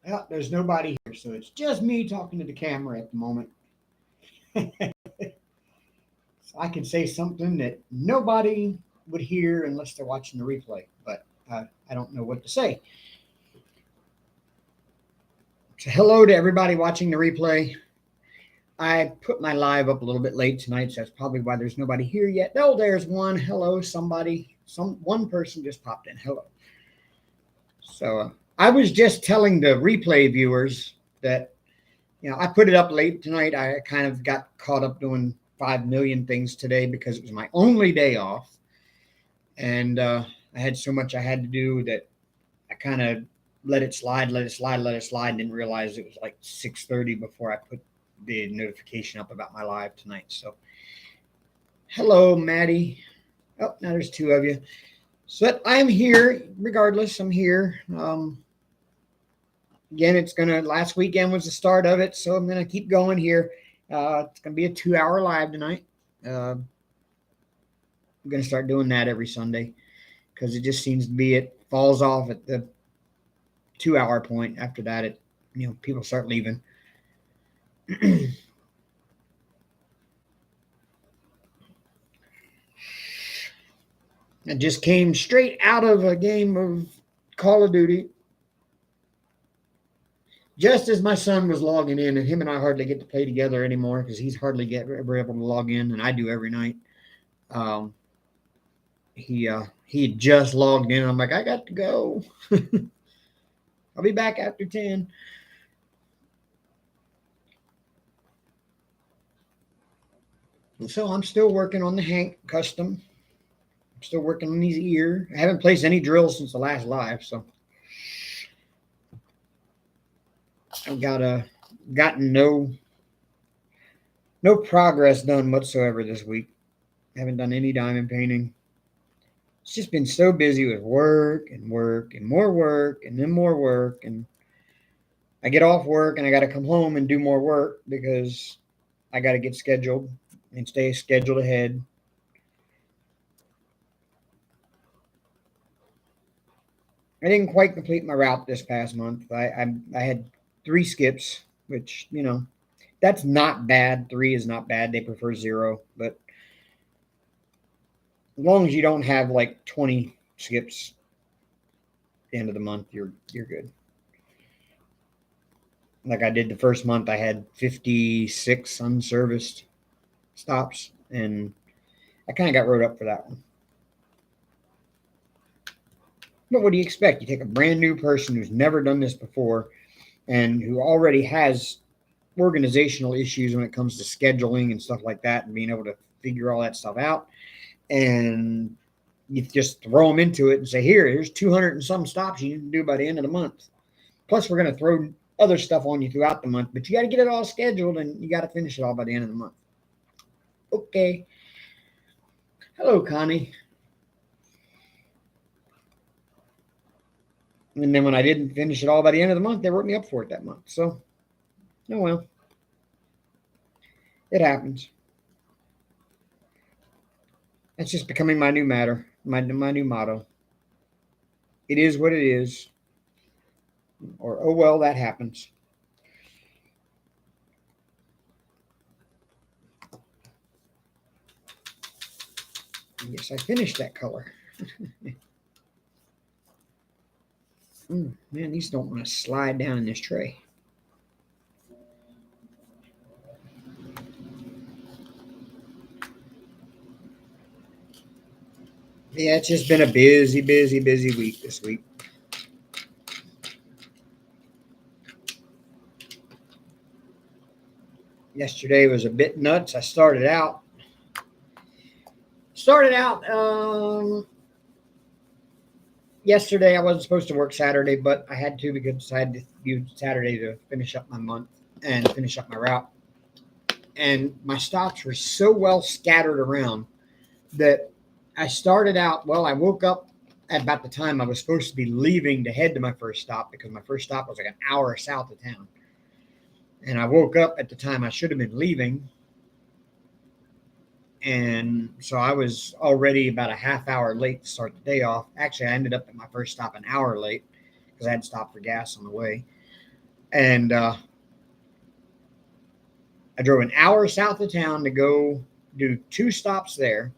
Well, there's nobody here, so it's just me talking to the camera at the moment. So I can say something that nobody would hear unless they're watching the replay, but I don't know what to say. So hello to everybody watching the replay. I put my live up a little bit late tonight, so that's probably why there's nobody here yet. Oh, there's one. Hello, somebody. One person just popped in. Hello. So I was just telling the replay viewers that, I put it up late tonight. I kind of got caught up doing 5 million things today because it was my only day off. And I had so much I had to do that I kind of let it slide, and didn't realize it was like 6:30 before I put the notification up about my live tonight. So hello, Maddie. Oh, now there's two of you. So I'm here regardless. I'm here. Again, last weekend was the start of it, so I'm gonna keep going here. It's gonna be a 2-hour live tonight. I'm gonna start doing that every Sunday because it just seems to be, it falls off at the 2-hour point. After that, people start leaving. I just came straight out of a game of Call of Duty. Just as my son was logging in, and him and I hardly get to play together anymore because he's hardly ever able to log in, and I do every night. He had just logged in. I'm like, I got to go. I'll be back after 10. So I'm still working on the Hank custom. I'm still working on his ear. I haven't placed any drills since the last live, so I've gotten no progress done whatsoever this week. I haven't done any diamond painting. It's just been so busy with work and more work and then more work, and I get off work and I got to come home and do more work because I got to get scheduled and stay scheduled ahead. I didn't quite complete my route this past month. I had 3 skips, which, that's not bad. 3 is not bad. They prefer 0, but as long as you don't have like 20 skips at the end of the month, you're good. Like I did the first month, I had 56 unserviced stops, and I kind of got wrote up for that one. But what do you expect? You take a brand new person who's never done this before and who already has organizational issues when it comes to scheduling and stuff like that and being able to figure all that stuff out, and you just throw them into it and say, here's 200 and some stops you need to do by the end of the month. Plus, we're going to throw other stuff on you throughout the month, but you got to get it all scheduled and you got to finish it all by the end of the month. Okay. Hello, Connie. And then when I didn't finish it all by the end of the month, they wrote me up for it that month. So, oh well. It happens. That's just becoming my new matter, my new motto. It is what it is. Or, oh well, that happens. Yes, I finished that color. Man, these don't want to slide down in this tray. Yeah, it's just been a busy week this week. Yesterday was a bit nuts. I started out yesterday. I wasn't supposed to work Saturday, but I had to because I had to use Saturday to finish up my month and finish up my route. And my stops were so well scattered around that I started out, I woke up at about the time I was supposed to be leaving to head to my first stop because my first stop was like an hour south of town. And I woke up at the time I should have been leaving. And so I was already about a half hour late to start the day off. Actually, I ended up at my first stop an hour late because I had to stop for gas on the way. And I drove an hour south of town to go do 2 stops there.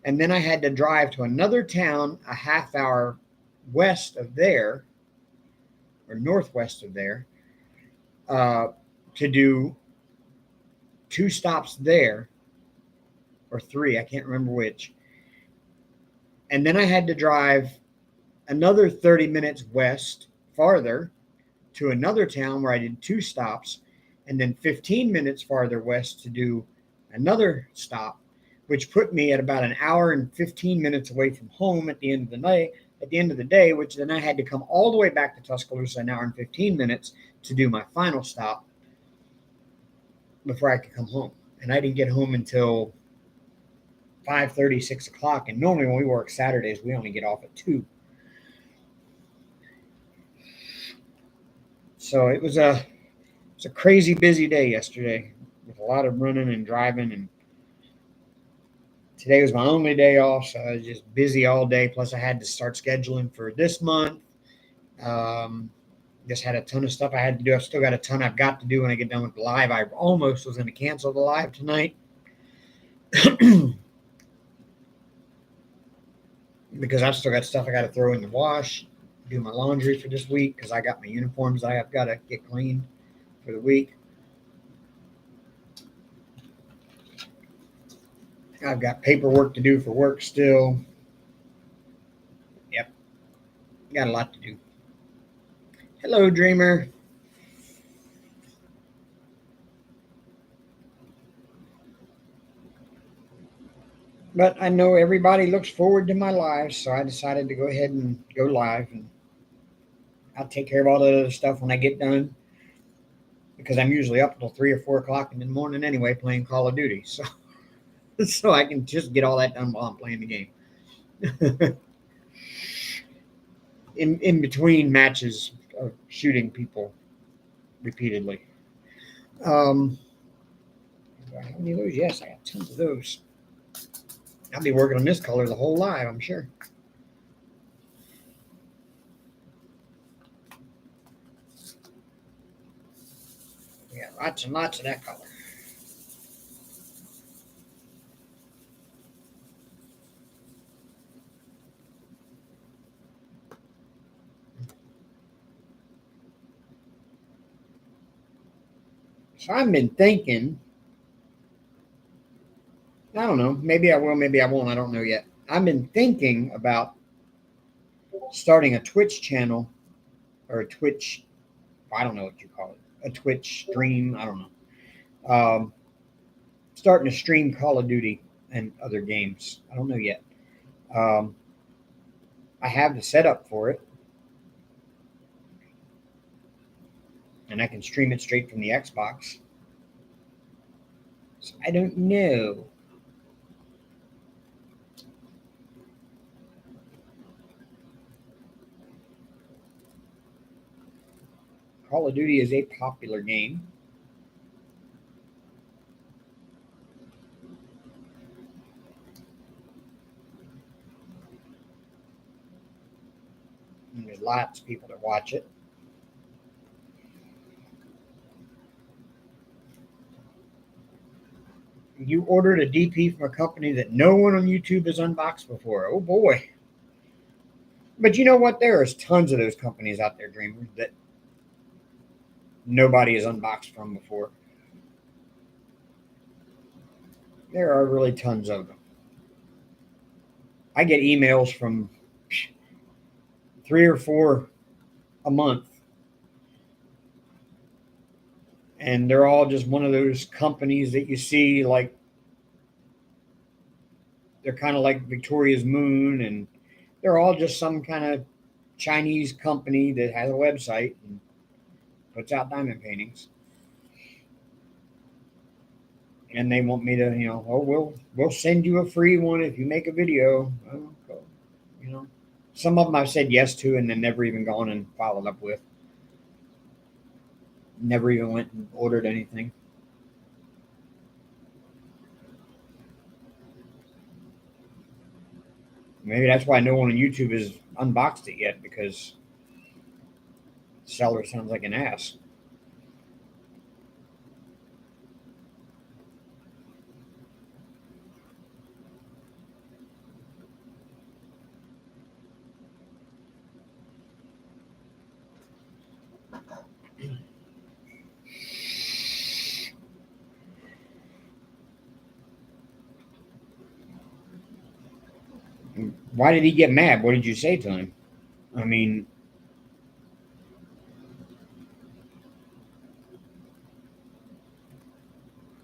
And then I had to drive to another town a half hour west of there, or northwest of there, to do 2 stops there, or 3, I can't remember which. And then I had to drive another 30 minutes west farther to another town where I did 2 stops, and then 15 minutes farther west to do another stop, which put me at about an hour and 15 minutes away from home at the end of the night. At the end of the day, which then I had to come all the way back to Tuscaloosa, an hour and 15 minutes to do my final stop before I could come home. And I didn't get home until 5:30, 6 o'clock. And normally when we work Saturdays, we only get off at 2. So it was a crazy busy day yesterday with a lot of running and driving, and today was my only day off, so I was just busy all day. Plus I had to start scheduling for this month. Just had a ton of stuff I had to do. I've still got a ton I've got to do when I get done with the live. I almost was going to cancel the live tonight because I've still got stuff I got to throw in the wash, do my laundry for this week because I got my uniforms I have got to get cleaned for the week. I've got paperwork to do for work still. Yep. Got a lot to do. Hello, Dreamer. But I know everybody looks forward to my live, so I decided to go ahead and go live. And I'll take care of all the other stuff when I get done, because I'm usually up until 3 or 4 o'clock in the morning anyway playing Call of Duty. So I can just get all that done while I'm playing the game. in between matches of shooting people repeatedly. Do I have any of those? Yes, I got tons of those. I'll be working on this color the whole live, I'm sure. Yeah, lots and lots of that color. So I've been thinking, I don't know, maybe I will, maybe I won't, I don't know yet. I've been thinking about starting a Twitch channel, or a Twitch, I don't know what you call it, a Twitch stream, I don't know. Starting to stream Call of Duty and other games. I don't know yet. I have the setup for it, and I can stream it straight from the Xbox. So I don't know. Call of Duty is a popular game. And there's lots of people that watch it. You ordered a DP from a company that no one on YouTube has unboxed before. Oh boy. But you know what? There's tons of those companies out there, Dreamers, that nobody has unboxed from before. There are really tons of them. I get emails from 3 or 4 a month, and they're all just one of those companies that you see, like they're kind of like Victoria's Moon, and they're all just some kind of Chinese company that has a website and puts out diamond paintings. And they want me to, we'll send you a free one if you make a video. Some of them I've said yes to and then never even gone and followed up with. Never even went and ordered anything. Maybe that's why no one on YouTube has unboxed it yet, because the seller sounds like an ass. Why did he get mad? What did you say to him? I mean,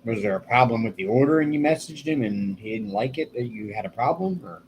was there a problem with the order and you messaged him and he didn't like it, that you had a problem? Or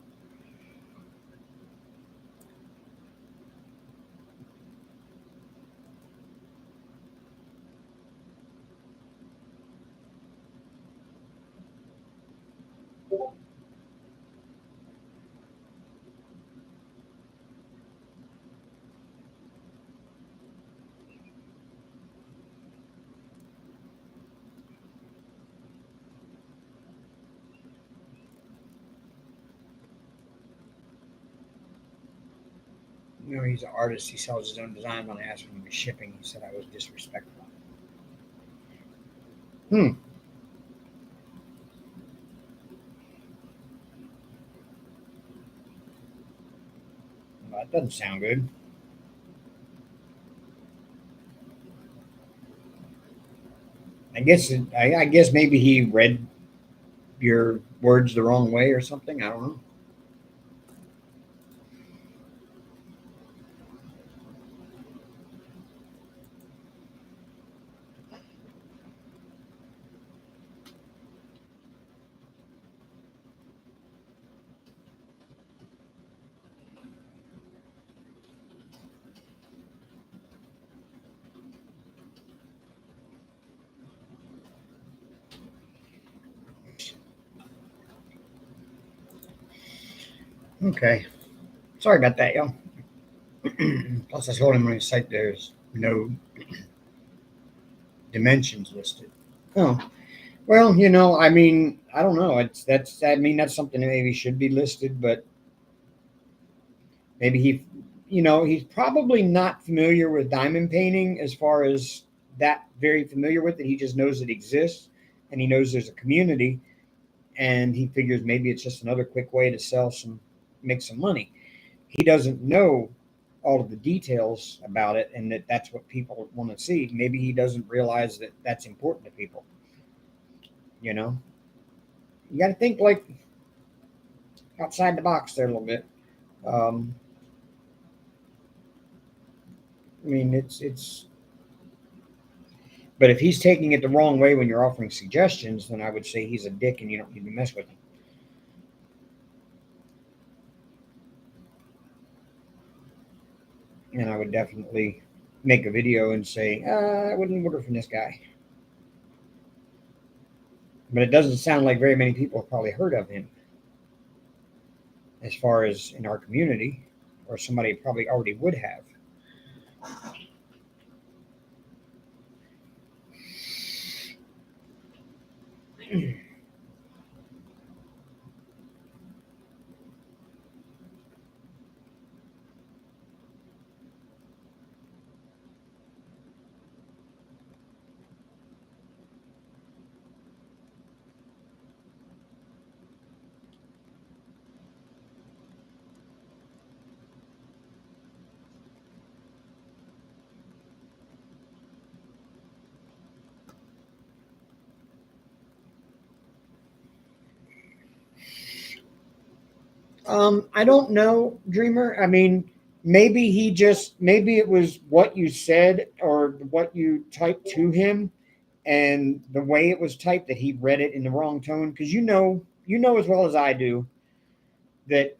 you know, he's an artist. He sells his own design. When I asked him about shipping, he said I was disrespectful. Hmm. Well, that doesn't sound good. I guess maybe he read your words the wrong way or something. I don't know. Okay. Sorry about that, y'all. Plus, I told him on his site there's no dimensions listed. Oh, well, you know, I mean, I don't know. I mean, that's something that maybe should be listed, but maybe he's probably not familiar with diamond painting as far as that very familiar with it. He just knows it exists and he knows there's a community, and he figures maybe it's just another quick way to make some money. He doesn't know all of the details about it and that that's what people want to see. Maybe he doesn't realize that that's important to people. You know, you got to think like outside the box there a little bit. Um, I mean, it's. But if he's taking it the wrong way when you're offering suggestions, then I would say he's a dick and you don't need to mess with him. And I would definitely make a video and say, I wouldn't order from this guy. But it doesn't sound like very many people have probably heard of him as far as in our community, or somebody probably already would have. I don't know, Dreamer. I mean, maybe it was what you said or what you typed to him, and the way it was typed that he read it in the wrong tone. Because you know as well as I do that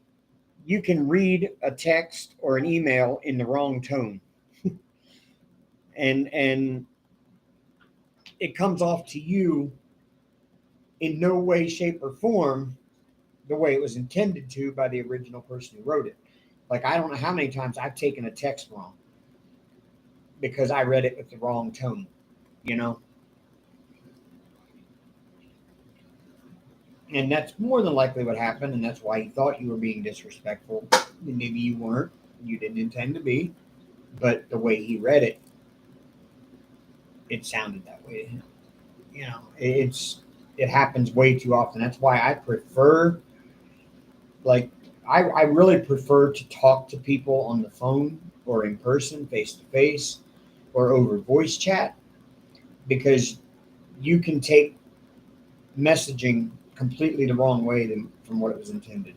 you can read a text or an email in the wrong tone, and it comes off to you in no way, shape, or form the way it was intended to by the original person who wrote it. Like, I don't know how many times I've taken a text wrong because I read it with the wrong tone, you know? And that's more than likely what happened, and that's why he thought you were being disrespectful. Maybe you weren't. You didn't intend to be. But the way he read it, it sounded that way to him. You know, it happens way too often. That's why I prefer, like, I really prefer to talk to people on the phone or in person, face to face, or over voice chat, because you can take messaging completely the wrong way from what it was intended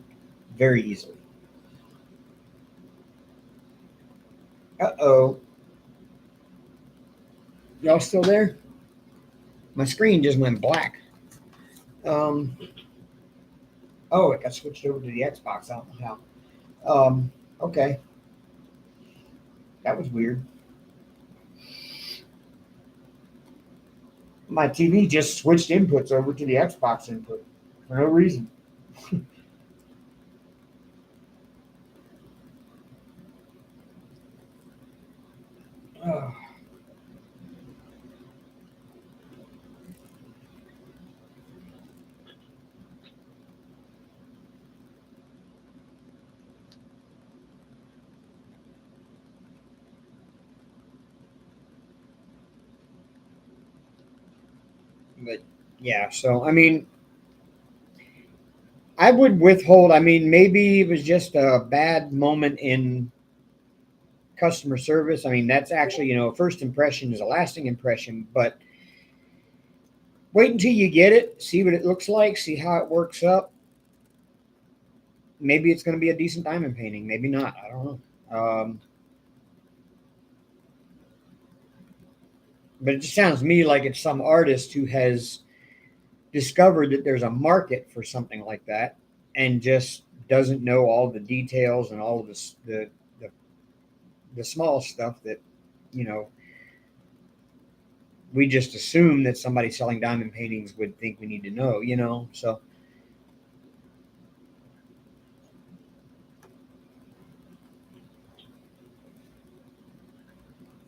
very easily. Uh-oh. Y'all still there? My screen just went black. Um, oh, it got switched over to the Xbox. I don't know how. Okay. That was weird. My TV just switched inputs over to the Xbox input for no reason. Oh, but yeah, so I mean, I would withhold. I mean, maybe it was just a bad moment in customer service. I mean, that's actually, first impression is a lasting impression, but wait until you get it, see what it looks like, see how it works up. Maybe it's going to be a decent diamond painting, maybe not. I don't know. But it just sounds to me like it's some artist who has discovered that there's a market for something like that and just doesn't know all the details and all of this, the small stuff that, you know, we just assume that somebody selling diamond paintings would think we need to know. So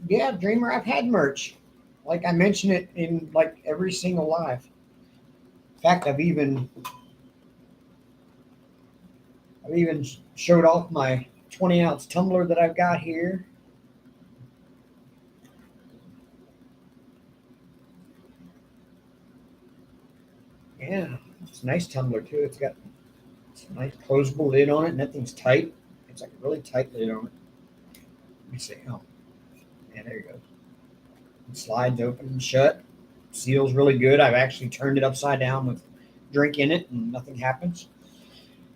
yeah, Dreamer, I've had merch. Like I mention it in like every single live. In fact, I've even showed off my 20-ounce tumbler that I've got here. Yeah, it's a nice tumbler too. It's a nice closable lid on it. Nothing's tight. It's like a really tight lid on it. Let me see. Oh, yeah, there you go. It slides open and shut. Seals really good. I've actually turned it upside down with drink in it, and nothing happens.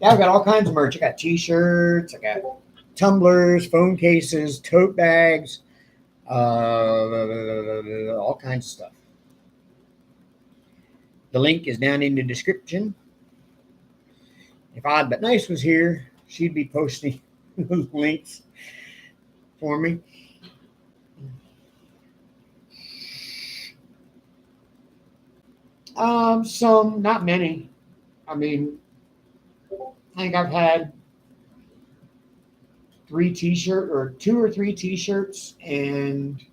Yeah, I've got all kinds of merch. I got T-shirts. I got tumblers, phone cases, tote bags, all kinds of stuff. The link is down in the description. If Odd But Nice was here, she'd be posting those links for me. Some, not many. I mean, I think I've had two or three T-shirts and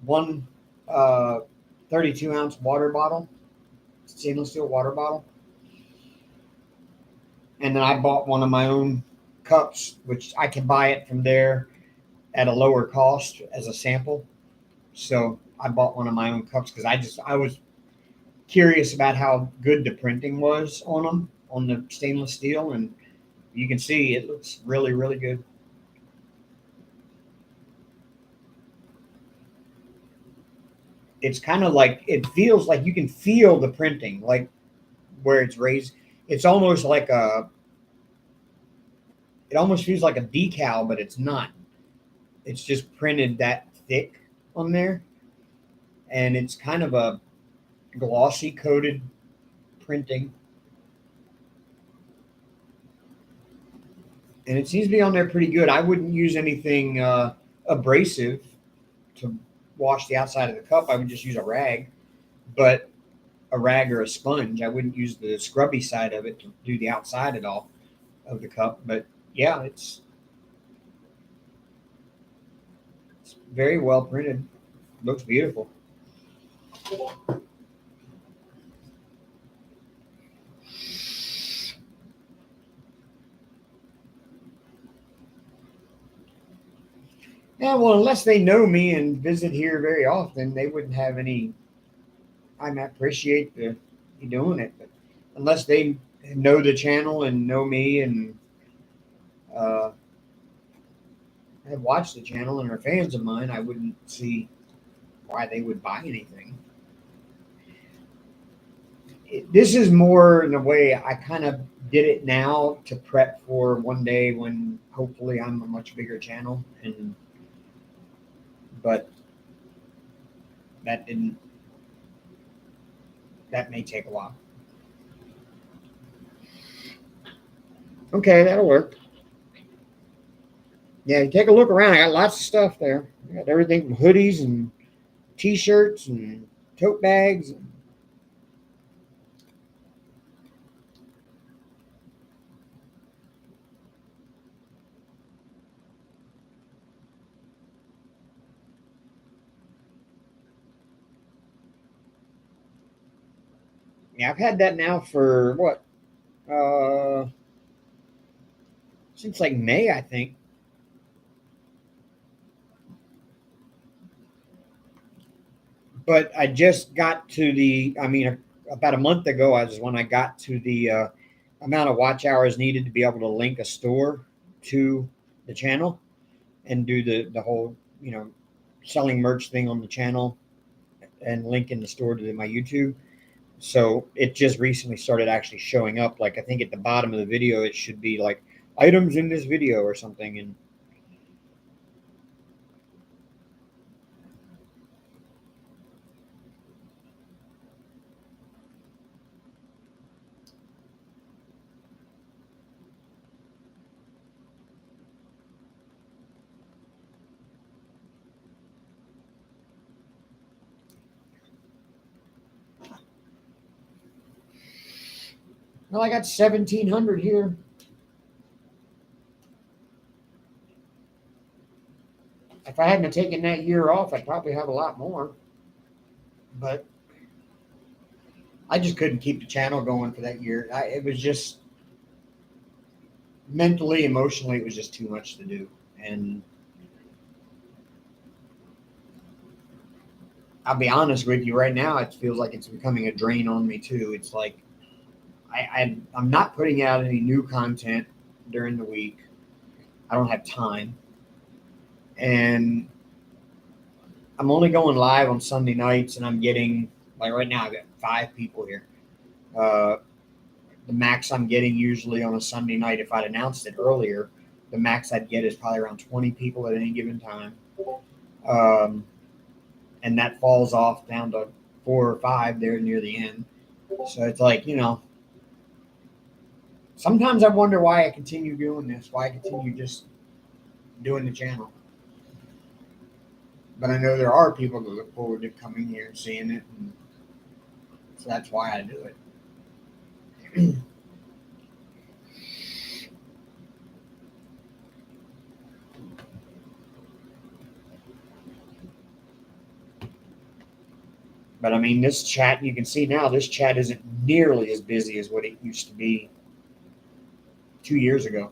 one 32-ounce water bottle, stainless steel water bottle, and then I bought one of my own cups, which I can buy it from there at a lower cost as a sample. So I bought one of my own cups because I was curious about how good the printing was on them on the stainless steel, and you can see it looks really, really good. It's kind of like it feels like you can feel the printing, like where it's raised. It's almost like it almost feels like a decal, but it's not. It's just printed that thick on there, and it's kind of a glossy coated printing, and it seems to be on there pretty good. I wouldn't use anything abrasive to wash the outside of the cup. I would just use a rag, but a rag or a sponge. I wouldn't use the scrubby side of it to do the outside at all of the cup. But yeah, it's very well printed. Looks beautiful. Yeah, well, unless they know me and visit here very often, they wouldn't have any. I appreciate you doing it, but unless they know the channel and know me and uh, have watched the channel and are fans of mine, I wouldn't see why they would buy anything. This is more in a way I kind of did it now to prep for one day when hopefully I'm a much bigger channel, and but that didn't. That may take a while. Okay, that'll work. Yeah, you take a look around. I got lots of stuff there. I got everything from hoodies and t-shirts and tote bags. Yeah, I've had that now for what? Since like May, I think. But I just got to the. About a month ago, I was when I got to the amount of watch hours needed to be able to link a store to the channel and do the whole selling merch thing on the channel and linking the store to my YouTube. So it just recently started actually showing up. Like I think at the bottom of the video, it should be like items in this video or something. And well, I got 1,700 here. If I hadn't taken that year off, I'd probably have a lot more. But I just couldn't keep the channel going for that year. It was just mentally, emotionally, it was just too much to do. And I'll be honest with you, right now, it feels like it's becoming a drain on me too. It's like I'm not putting out any new content during the week. I don't have time, and I'm only going live on Sunday nights, and I'm getting like right now I've got 5 people here. Uh, the max I'm getting usually on a Sunday night, if I'd announced it earlier, the max I'd get is probably around 20 people at any given time. And that falls off down to 4 or 5 there near the end. So it's like, sometimes I wonder why I continue doing this, why I continue just doing the channel. But I know there are people that look forward to coming here and seeing it. And so that's why I do it. But I mean, this chat, you can see now, this chat isn't nearly as busy as what it used to be 2 years ago.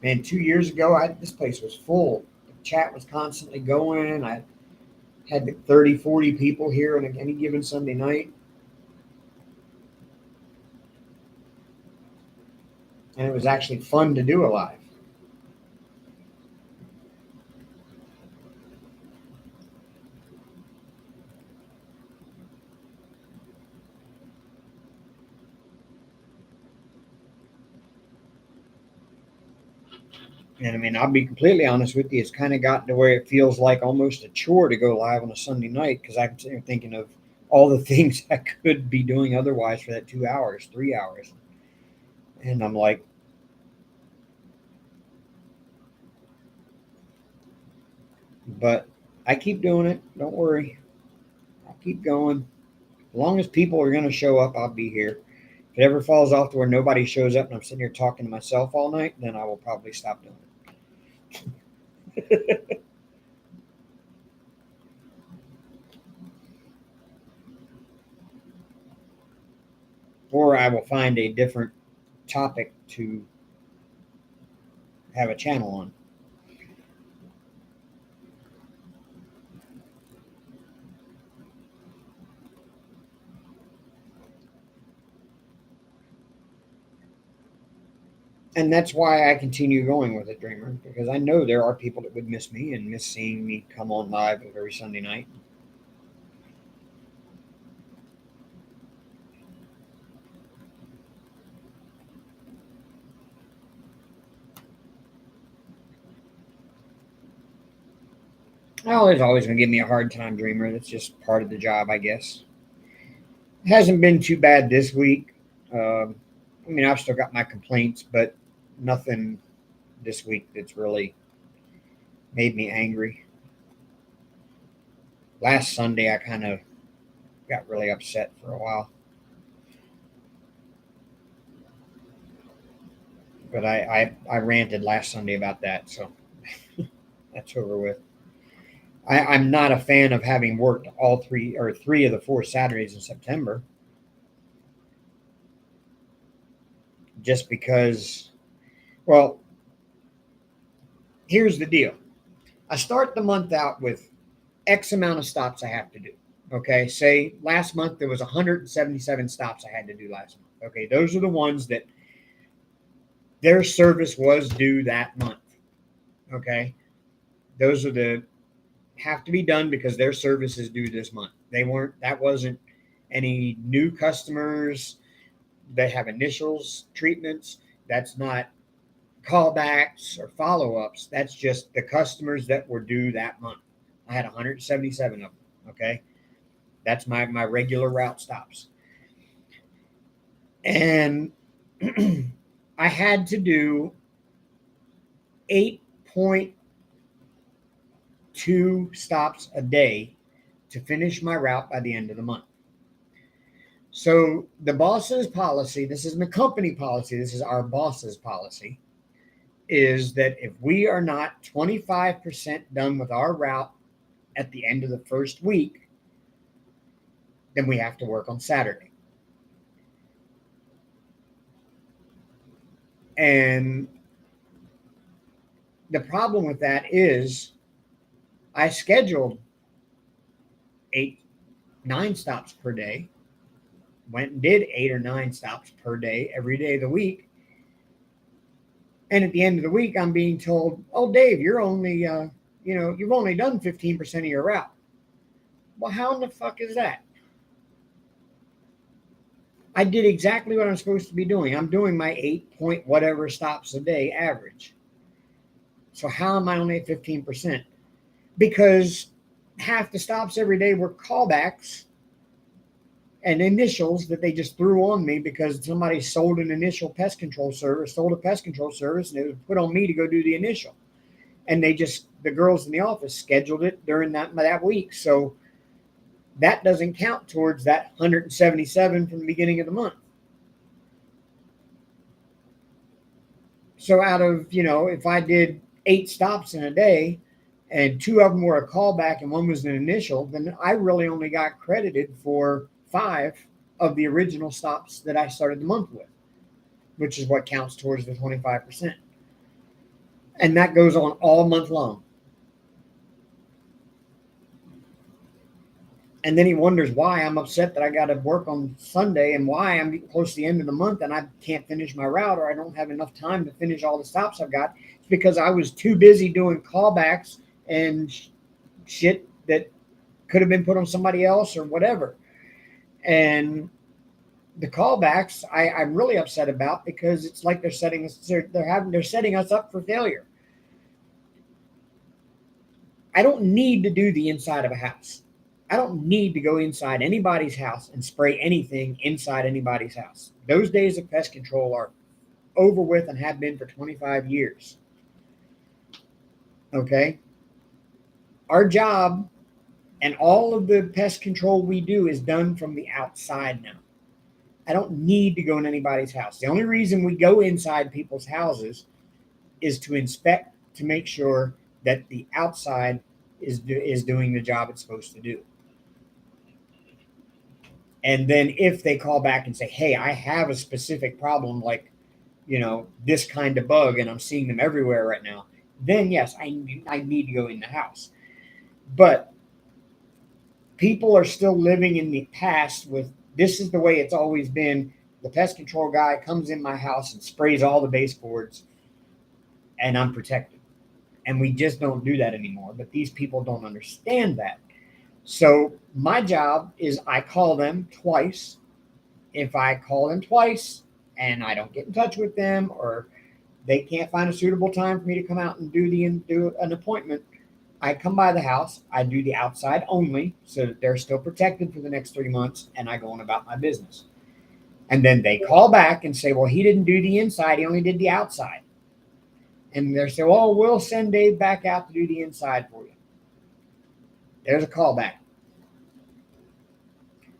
Man, 2 years ago, this place was full. The chat was constantly going. I had 30, 40 people here on any given Sunday night. And it was actually fun to do a live. And I mean, I'll be completely honest with you. It's kind of gotten to where it feels like almost a chore to go live on a Sunday night because I'm thinking of all the things I could be doing otherwise for that 2 hours, 3 hours. And I'm like, but I keep doing it. Don't worry. I'll keep going. As long as people are going to show up, I'll be here. If it ever falls off to where nobody shows up and I'm sitting here talking to myself all night, then I will probably stop doing it. Or I will find a different topic to have a channel on. And that's why I continue going with it, Dreamer, because I know there are people that would miss me and miss seeing me come on live every Sunday night. Oh, it's always going to give me a hard time, Dreamer. That's just part of the job, I guess. It hasn't been too bad this week. I mean, I've still got my complaints, but nothing this week that's really made me angry. Last Sunday, I kind of got really upset for a while. But I ranted last Sunday about that, so that's over with. I'm not a fan of having worked all three of the 4 Saturdays in September, just because. Well, here's the deal. I start the month out with X amount of stops I have to do. Okay, say last month there was 177 stops I had to do last month. Okay, those are the ones that their service was due that month. Okay, those are the have to be done because their service is due this month. That wasn't any new customers that have initials treatments. That's not callbacks or follow-ups. That's just the customers that were due that month. I had 177 of them. Okay, that's my regular route stops, and I had to do 8.2 stops a day to finish my route by the end of the month. So the boss's policy, this isn't a company policy, this is our boss's policy, is that if we are not 25% done with our route at the end of the first week, then we have to work on Saturday. And the problem with that is I scheduled 8-9 stops per day, went and did 8 or 9 stops per day every day of the week. And at the end of the week, I'm being told, "Oh, Dave, you're only, you've only done 15% of your route." Well, how in the fuck is that? I did exactly what I'm supposed to be doing. I'm doing my 8 point whatever stops a day average. So how am I only at 15%? Because half the stops every day were callbacks and initials that they just threw on me because somebody sold an initial pest control service, sold a pest control service, and it was put on me to go do the initial. And the girls in the office scheduled it during that week. So that doesn't count towards that 177 from the beginning of the month. So out of, if I did 8 stops in a day and 2 of them were a callback and 1 was an initial, then I really only got credited for 5 of the original stops that I started the month with, which is what counts towards the 25%. And that goes on all month long. And then he wonders why I'm upset that I got to work on Sunday and why I'm getting close to the end of the month and I can't finish my route or I don't have enough time to finish all the stops I've got. It's because I was too busy doing callbacks and shit that could have been put on somebody else or whatever. And the callbacks I'm really upset about because it's like they're setting us up for failure. I don't need to do the inside of a house. I don't need to go inside anybody's house and spray anything inside anybody's house. Those days of pest control are over with and have been for 25 years. Okay? Our job and all of the pest control we do is done from the outside now. I don't need to go in anybody's house. The only reason we go inside people's houses is to inspect to make sure that the outside is doing the job it's supposed to do. And then if they call back and say, "Hey, I have a specific problem like, this kind of bug and I'm seeing them everywhere right now," then yes, I need to go in the house. But people are still living in the past with this is the way it's always been. the pest control guy comes in my house and sprays all the baseboards, and I'm protected. And we just don't do that anymore. But these people don't understand that. So my job is I call them twice. If I call them twice and I don't get in touch with them, or they can't find a suitable time for me to come out and do an appointment, I come by the house. I do the outside only, so that they're still protected for the next 3 months, and I go on about my business. And then they call back and say, "Well, he didn't do the inside; he only did the outside." And they say, "Well, we'll send Dave back out to do the inside for you." There's a callback,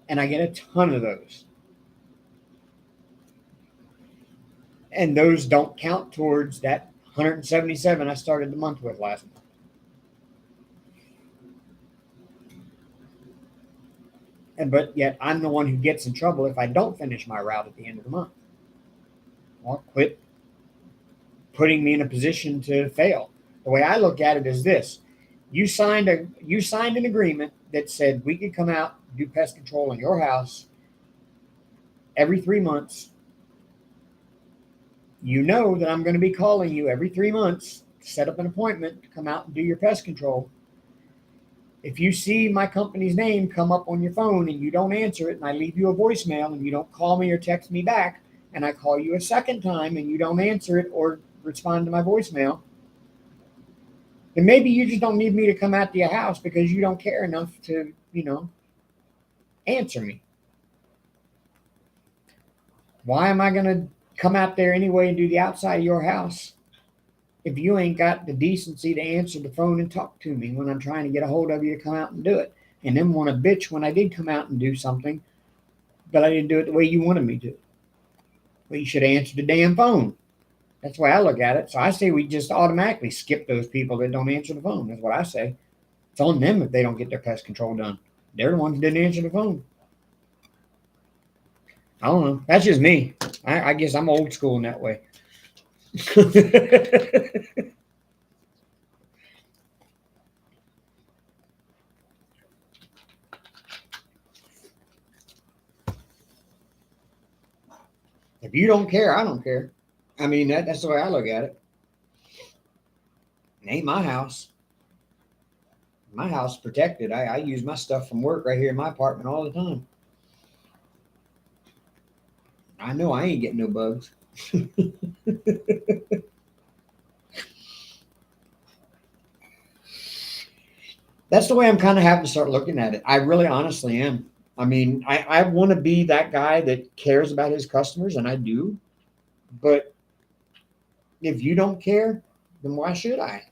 and I get a ton of those. And those don't count towards that 177 I started the month with last month. But yet I'm the one who gets in trouble if I don't finish my route at the end of the month. Well, quit putting me in a position to fail. The way I look at it is this: you signed an agreement that said we could come out and do pest control in your house every 3 months. You know that I'm going to be calling you every 3 months to set up an appointment to come out and do your pest control. If you see my company's name come up on your phone and you don't answer it, and I leave you a voicemail and you don't call me or text me back, and I call you a second time and you don't answer it or respond to my voicemail, then maybe you just don't need me to come out to your house because you don't care enough to, answer me. Why am I going to come out there anyway and do the outside of your house if you ain't got the decency to answer the phone and talk to me when I'm trying to get a hold of you to come out and do it, and then want to bitch when I did come out and do something, but I didn't do it the way you wanted me to? Well, you should have answered the damn phone. That's the way I look at it. So I say we just automatically skip those people that don't answer the phone. That's what I say. It's on them if they don't get their pest control done. They're the ones who didn't answer the phone. I don't know. That's just me. I guess I'm old school in that way. If you don't care, I don't care. I mean, that's the way I look at it. It ain't my house. My house is protected. I use my stuff from work right here in my apartment all the time. I know I ain't getting no bugs. That's the way I'm kind of having to start looking at it. I really honestly am. I mean, I want to be that guy that cares about his customers, and I do. But if you don't care, then why should I?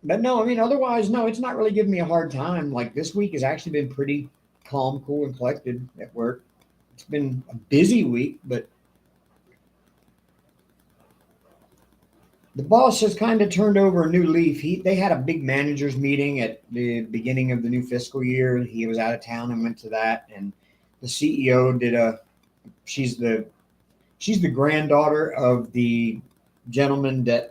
But no, I mean, otherwise, no, it's not really giving me a hard time. Like this week has actually been pretty calm, cool, and collected at work. It's been a busy week, but the boss has kind of turned over a new leaf. They had a big managers meeting at the beginning of the new fiscal year. He was out of town and went to that, and the CEO did a. She's the granddaughter of the gentleman that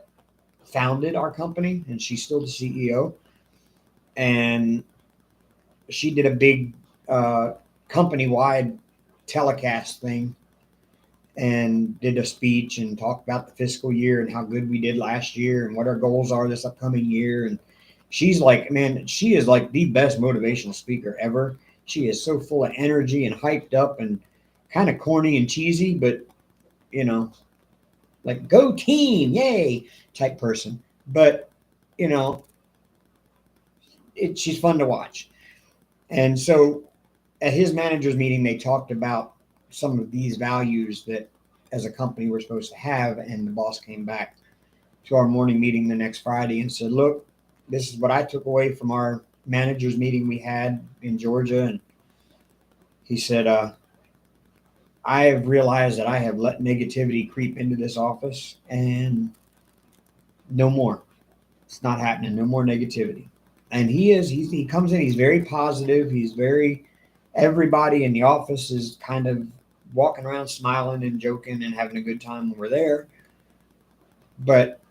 founded our company, and she's still the CEO. And she did a big company-wide telecast thing and did a speech and talked about the fiscal year and how good we did last year and what our goals are this upcoming year. And she's like, man, she is like the best motivational speaker ever. She is so full of energy and hyped up and kind of corny and cheesy, but like go team, yay type person. But she's fun to watch. And so at his managers meeting, they talked about some of these values that as a company we're supposed to have. And the boss came back to our morning meeting the next Friday and said, look, this is what I took away from our managers meeting we had in Georgia. And he said, I have realized that I have let negativity creep into this office, and no more. It's not happening. No more negativity. And he comes in, he's very positive. Everybody in the office is kind of walking around smiling and joking and having a good time when we're there. But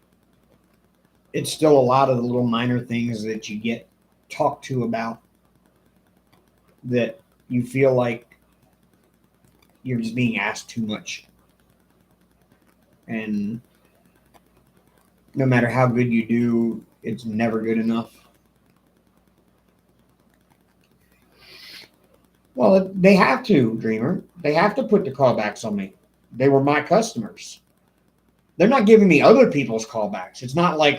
it's still a lot of the little minor things that you get talked to about that you feel like you're just being asked too much. And no matter how good you do, it's never good enough. Well, they have to, Dreamer. They have to put the callbacks on me. They were my customers. They're not giving me other people's callbacks. It's not like,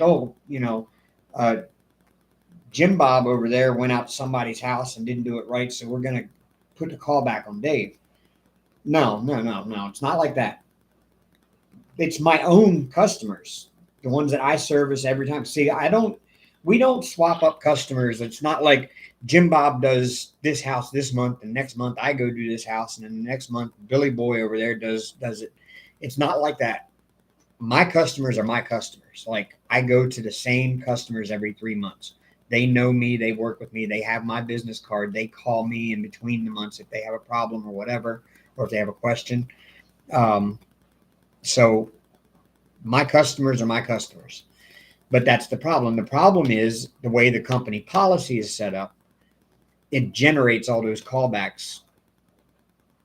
Jim Bob over there went out to somebody's house and didn't do it right, so we're going to put the callback on Dave. No. It's not like that. It's my own customers, the ones that I service every time. See, we don't swap up customers. It's not like Jim Bob does this house this month, and next month I go do this house, and then the next month Billy Boy over there does it. It's not like that. My customers are my customers. Like, I go to the same customers every 3 months. They know me. They work with me. They have my business card. They call me in between the months if they have a problem or whatever, or if they have a question. So my customers are my customers. But that's the problem. The problem is the way the company policy is set up. It generates all those callbacks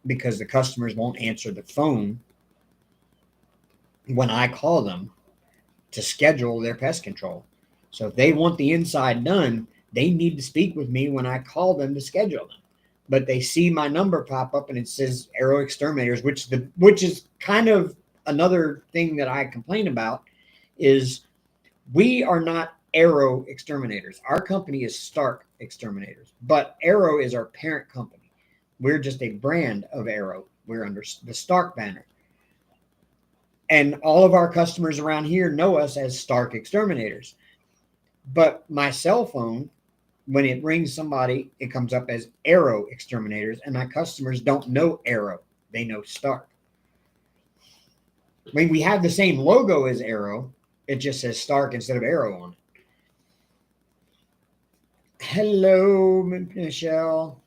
because the customers won't answer the phone when I call them to schedule their pest control. So if they want the inside done, they need to speak with me when I call them to schedule them. But they see my number pop up and it says Arrow Exterminators, which is kind of another thing that I complain about is we are not Arrow Exterminators. Our company is Stark Exterminators, but Arrow is our parent company. We're just a brand of Arrow. We're under the Stark banner. And all of our customers around here know us as Stark Exterminators. But my cell phone, when it rings somebody, it comes up as Arrow Exterminators, and my customers don't know Arrow. They know Stark. I mean, we have the same logo as Arrow. It just says Stark instead of Arrow on it. Hello, Michelle.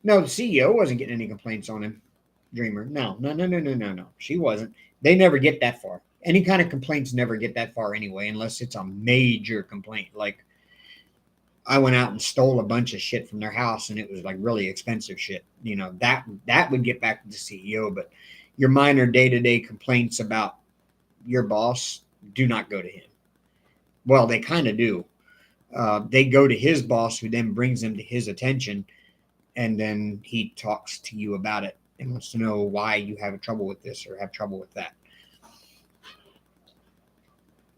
No, the CEO wasn't getting any complaints on him, Dreamer. No. She wasn't. They never get that far. Any kind of complaints never get that far anyway, unless it's a major complaint. Like, I went out and stole a bunch of shit from their house, and it was like really expensive shit. You know, that would get back to the CEO. But your minor day-to-day complaints about your boss do not go to him. Well, they kind of do. They go to his boss, who then brings them to his attention, and then he talks to you about it and wants to know why you have trouble with this or have trouble with that.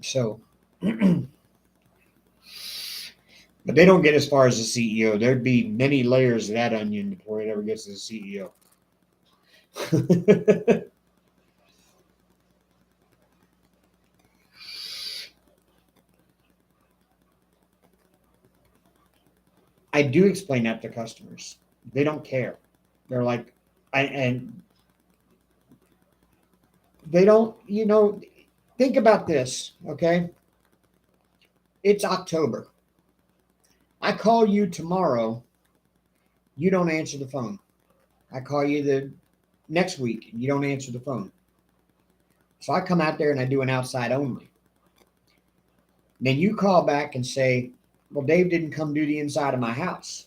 So, but they don't get as far as the CEO. There'd be many layers of that onion before it ever gets to the CEO. I do explain that to customers. They don't care. They're like, and they don't, think about this, okay? It's October. I call you tomorrow. You don't answer the phone. I call you the next week. You don't answer the phone. So I come out there and I do an outside only. Then you call back and say, well, Dave didn't come do the inside of my house.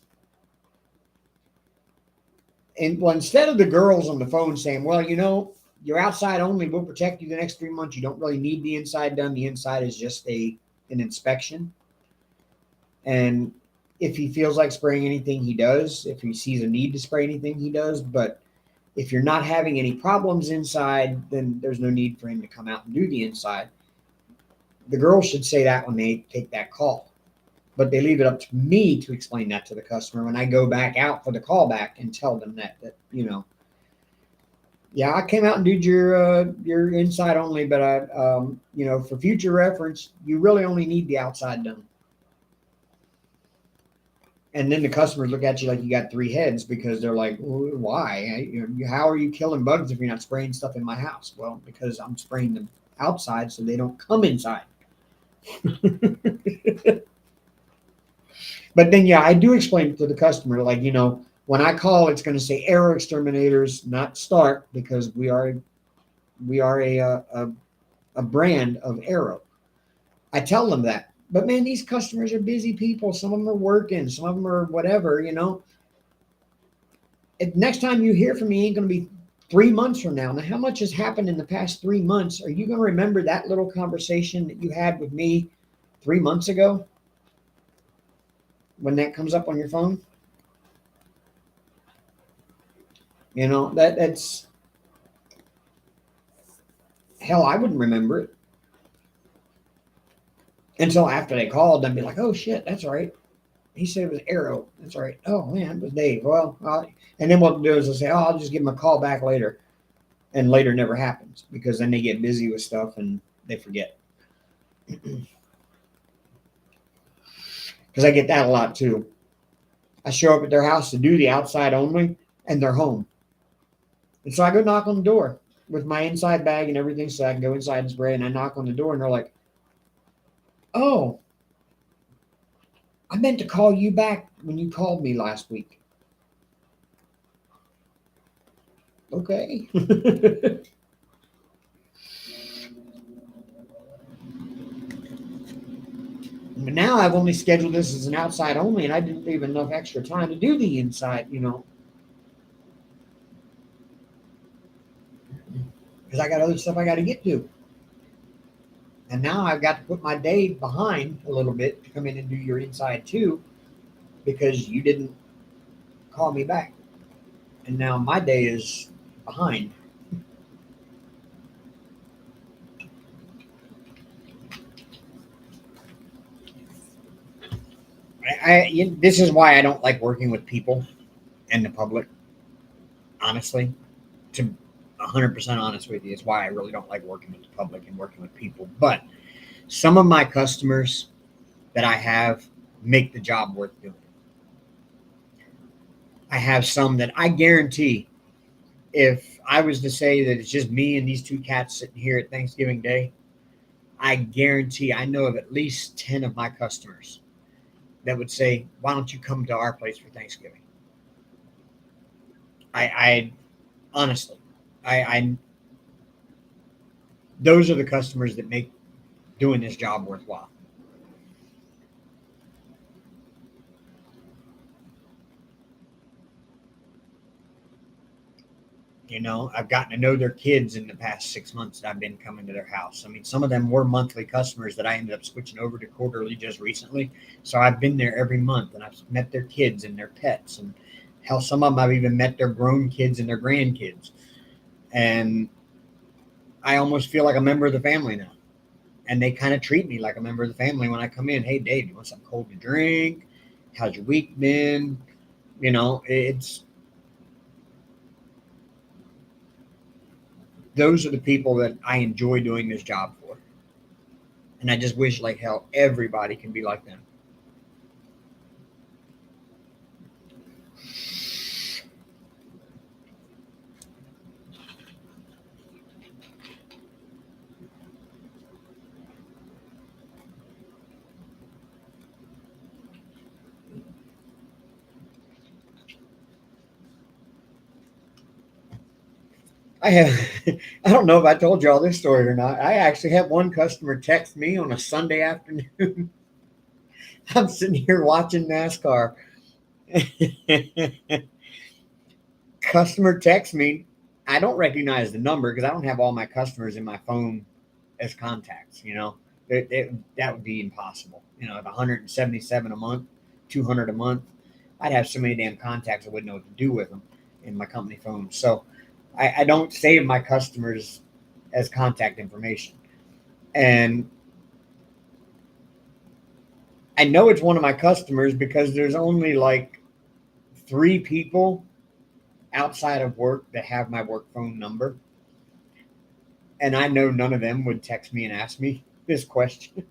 And well, instead of the girls on the phone saying, well, you're outside only, we'll protect you the next 3 months. You don't really need the inside done. The inside is just an inspection. And if he feels like spraying anything, he does. If he sees a need to spray anything, he does. But if you're not having any problems inside, then there's no need for him to come out and do the inside. The girls should say that when they take that call. But they leave it up to me to explain that to the customer when I go back out for the callback and tell them that yeah, I came out and did your inside only, but I, for future reference, you really only need the outside done. And then the customers look at you like you got 3 heads because they're like, well, why? How are you killing bugs if you're not spraying stuff in my house? Well, because I'm spraying them outside so they don't come inside. But then, yeah, I do explain it to the customer, like, when I call, it's going to say Arrow Exterminators, not Start, because we are a brand of Arrow. I tell them that. But man, these customers are busy people. Some of them are working, some of them are whatever. Next time you hear from me ain't going to be 3 months from now. Now, how much has happened in the past 3 months? Are you going to remember that little conversation that you had with me 3 months ago when that comes up on your phone? That's hell. I wouldn't remember it until after they called. I'd be like, "Oh shit, that's right. He said it was Arrow. That's right. Oh man, it was Dave." Well, and then what they'll do is they'll say, "Oh, I'll just give him a call back later," and later never happens because then they get busy with stuff and they forget. Because I get that a lot too. I show up at their house to do the outside only, and they're home. And so I go knock on the door with my inside bag and everything so I can go inside and spray. And I knock on the door and they're like, "Oh, I meant to call you back when you called me last week." Okay. But now I've only scheduled this as an outside only, and I didn't leave enough extra time to do the inside, because I got other stuff I got to get to. And now I've got to put my day behind a little bit to come in and do your inside too, because you didn't call me back. And now my day is behind. This is why I don't like working with people and the public. Honestly, to 100% honest with you, is why I really don't like working with the public and working with people. But some of my customers that I have make the job worth doing. I have some that I guarantee, if I was to say that it's just me and these two cats sitting here at Thanksgiving Day, I guarantee I know of at least 10 of my customers that would say, "Why don't you come to our place for Thanksgiving?" I honestly, I those are the customers that make doing this job worthwhile. I've gotten to know their kids in the past 6 months that I've been coming to their house. I mean, some of them were monthly customers that I ended up switching over to quarterly just recently. So I've been there every month and I've met their kids and their pets. And hell, some of them I've even met their grown kids and their grandkids. And I almost feel like a member of the family now. And they kind of treat me like a member of the family when I come in. "Hey, Dave, you want something cold to drink? How's your week been?" It's those are the people that I enjoy doing this job for. And I just wish like hell everybody can be like them. I have, I don't know if I told you all this story or not. I actually had one customer text me on a Sunday afternoon. I'm sitting here watching NASCAR. Customer texts me. I don't recognize the number because I don't have all my customers in my phone as contacts. That would be impossible. At 177 a month, 200 a month, I'd have so many damn contacts I wouldn't know what to do with them in my company phone. So I don't save my customers as contact information. And I know it's one of my customers because there's only like 3 people outside of work that have my work phone number. And I know none of them would text me and ask me this question.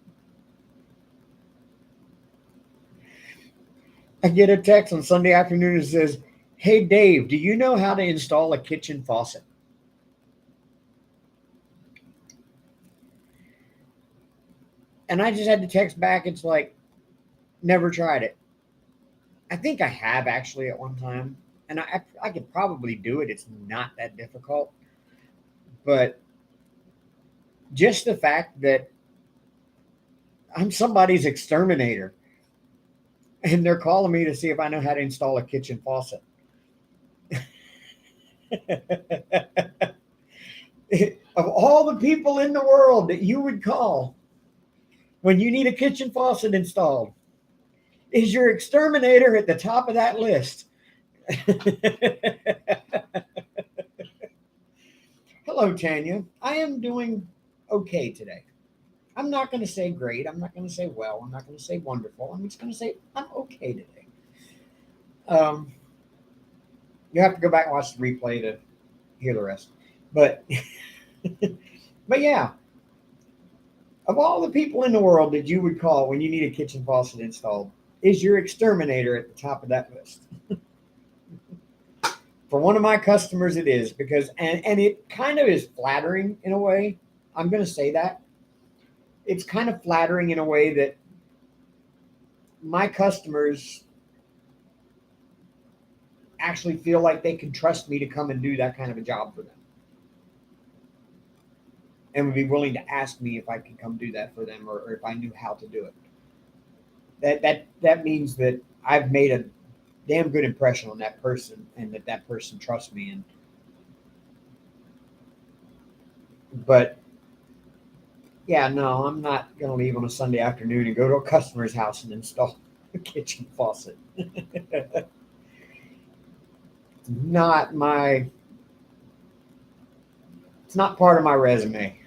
I get a text on Sunday afternoon that says, "Hey, Dave, do you know how to install a kitchen faucet?" And I just had to text back. It's like, never tried it. I think I have actually at one time. And I could probably do it. It's not that difficult. But just the fact that I'm somebody's exterminator and they're calling me to see if I know how to install a kitchen faucet. Of all the people in the world that you would call when you need a kitchen faucet installed, is your exterminator at the top of that list? Hello, Tanya. I am doing okay today. I'm not going to say great. I'm not going to say well. I'm not going to say wonderful. I'm just going to say I'm okay today. You have to go back and watch the replay to hear the rest. But, but yeah, of all the people in the world that you would call when you need a kitchen faucet installed, is your exterminator at the top of that list? For one of my customers, it is, because, and it kind of is flattering in a way. I'm going to say that. It's kind of flattering in a way that my customers actually feel like they can trust me to come and do that kind of a job for them, and would be willing to ask me if I could come do that for them, or if I knew how to do it. That means that I've made a damn good impression on that person, and that person trusts me. But yeah, no, I'm not going to leave on a Sunday afternoon and go to a customer's house and install a kitchen faucet. It's not part of my resume.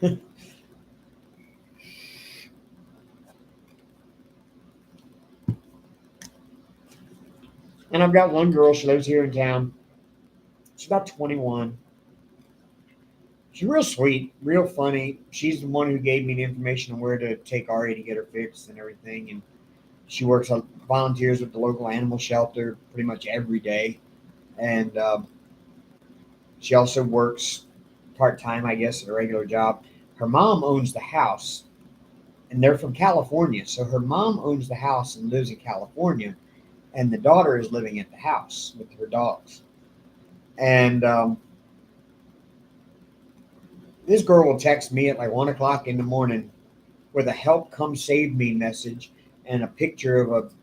And I've got one girl, she lives here in town. She's about 21. She's real sweet, real funny. She's the one who gave me the information on where to take Ari to get her fixed and everything. And she volunteers with the local animal shelter pretty much every day. And she also works part-time, I guess, at a regular job. Her mom owns the house, and they're from California. So her mom owns the house and lives in California, and the daughter is living at the house with her dogs. And this girl will text me at like 1 o'clock in the morning with a "help come save me" message and a picture of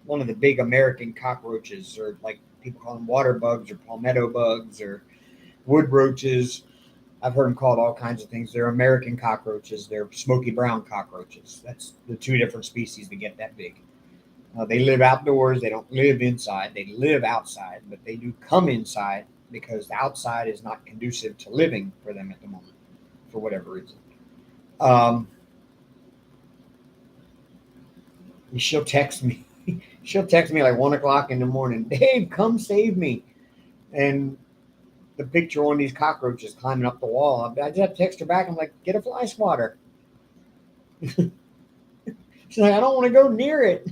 one of the big American cockroaches, or like people call them water bugs or palmetto bugs or wood roaches. I've heard them called all kinds of things. They're American cockroaches. They're smoky brown cockroaches. That's the two different species that get that big. They live outdoors. They don't live inside. They live outside, but they do come inside because the outside is not conducive to living for them at the moment, for whatever reason. She'll text me. She'll text me like 1 o'clock in the morning. "Dave, come save me." And the picture on these cockroaches climbing up the wall. I just have to text her back. I'm like, "Get a fly swatter." She's like, "I don't want to go near it."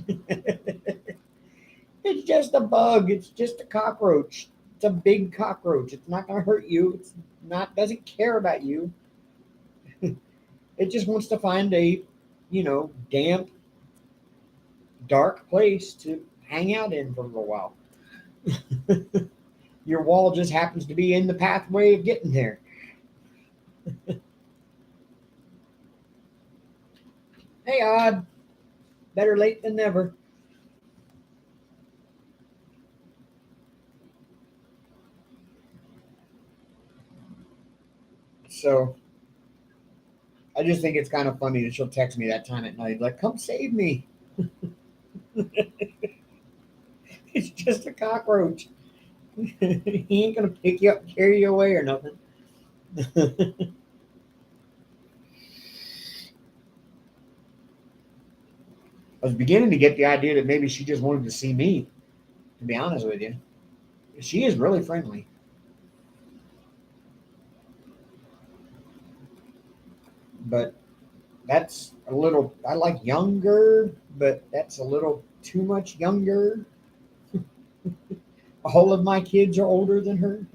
It's just a bug. It's just a cockroach. It's a big cockroach. It's not going to hurt you. Doesn't care about you. It just wants to find a, damp, dark place to hang out in for a little while. Your wall just happens to be in the pathway of getting there. Hey, Odd. Better late than never. So I just think it's kind of funny that she'll text me that time at night, like, "Come save me." It's just a cockroach. He ain't going to pick you up, carry you away or nothing. I was beginning to get the idea that maybe she just wanted to see me, to be honest with you. She is really friendly. But that's a little, I like younger, but that's a little too much younger. All of my kids are older than her.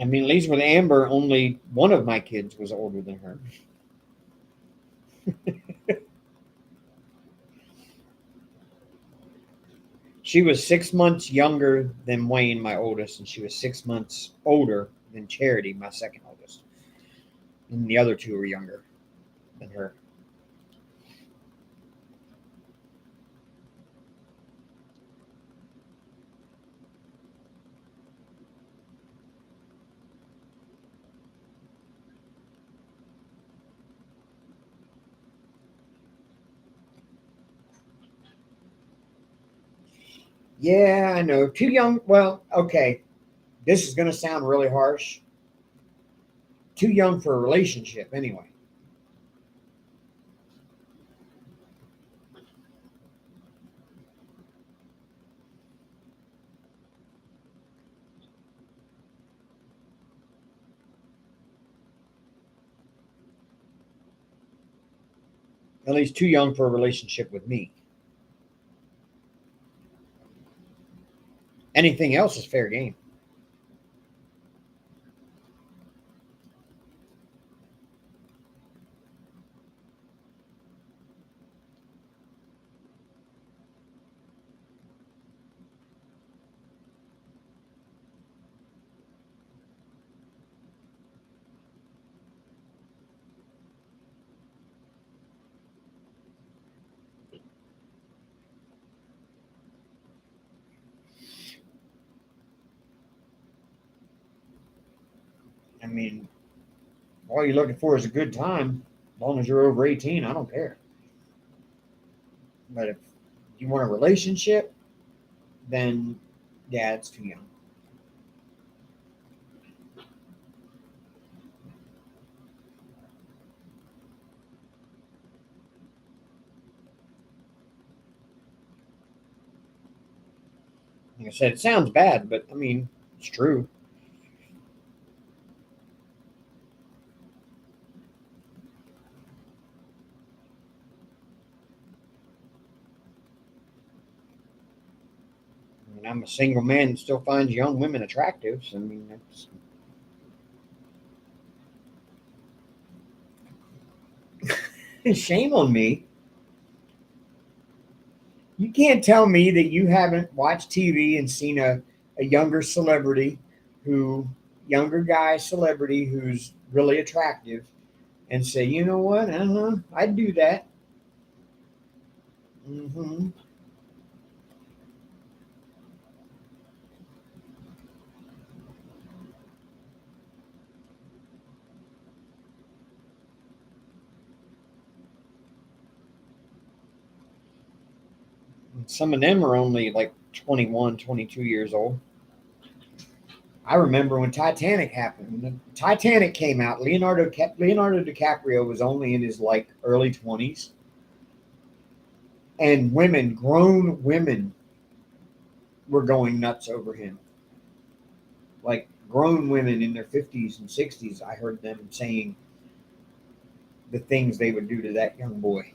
I mean, at least with Amber, only one of my kids was older than her. She was 6 months younger than Wayne, my oldest, and she was 6 months older than Charity, my second oldest. And the other two were younger than her. Yeah, I know. Too young. Well, okay. This is going to sound really harsh. Too young for a relationship, anyway. At least too young for a relationship with me. Anything else is fair game. I mean, all you're looking for is a good time. As long as you're over 18, I don't care. But if you want a relationship, then yeah, it's too young. Like I said, it sounds bad, but I mean, it's true. I mean, I'm a single man that still finds young women attractive. So, I mean, that's shame on me. You can't tell me that you haven't watched TV and seen a younger celebrity who, younger guy celebrity who's really attractive and say, you know what? I'd do that. hmm Some of them are only like 21, 22 years old. I remember when Titanic happened. When the Titanic came out, Leonardo DiCaprio was only in his like early 20s, and women, grown women, were going nuts over him. Like grown women in their 50s and 60s, I heard them saying the things they would do to that young boy.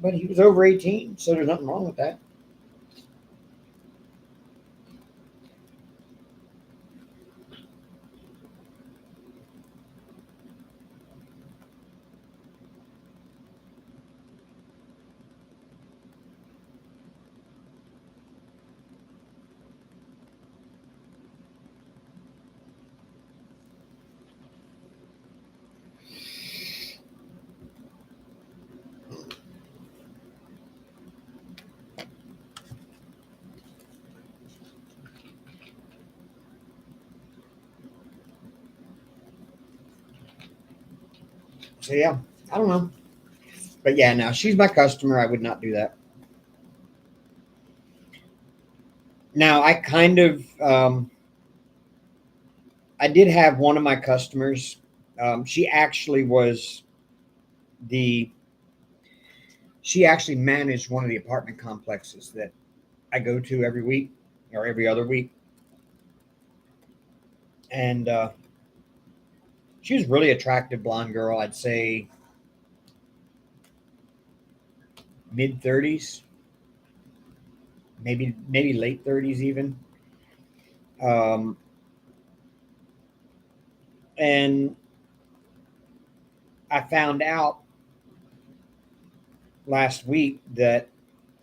But he was over 18, so there's nothing wrong with that. So yeah, I don't know. But yeah, now she's my customer. I would not do that. Now I kind of I did have one of my customers. She actually was the she actually managed one of the apartment complexes that I go to every week or every other week, and she was really attractive blonde girl. I'd say mid 30s, maybe late 30s even. Um, And I found out last week that,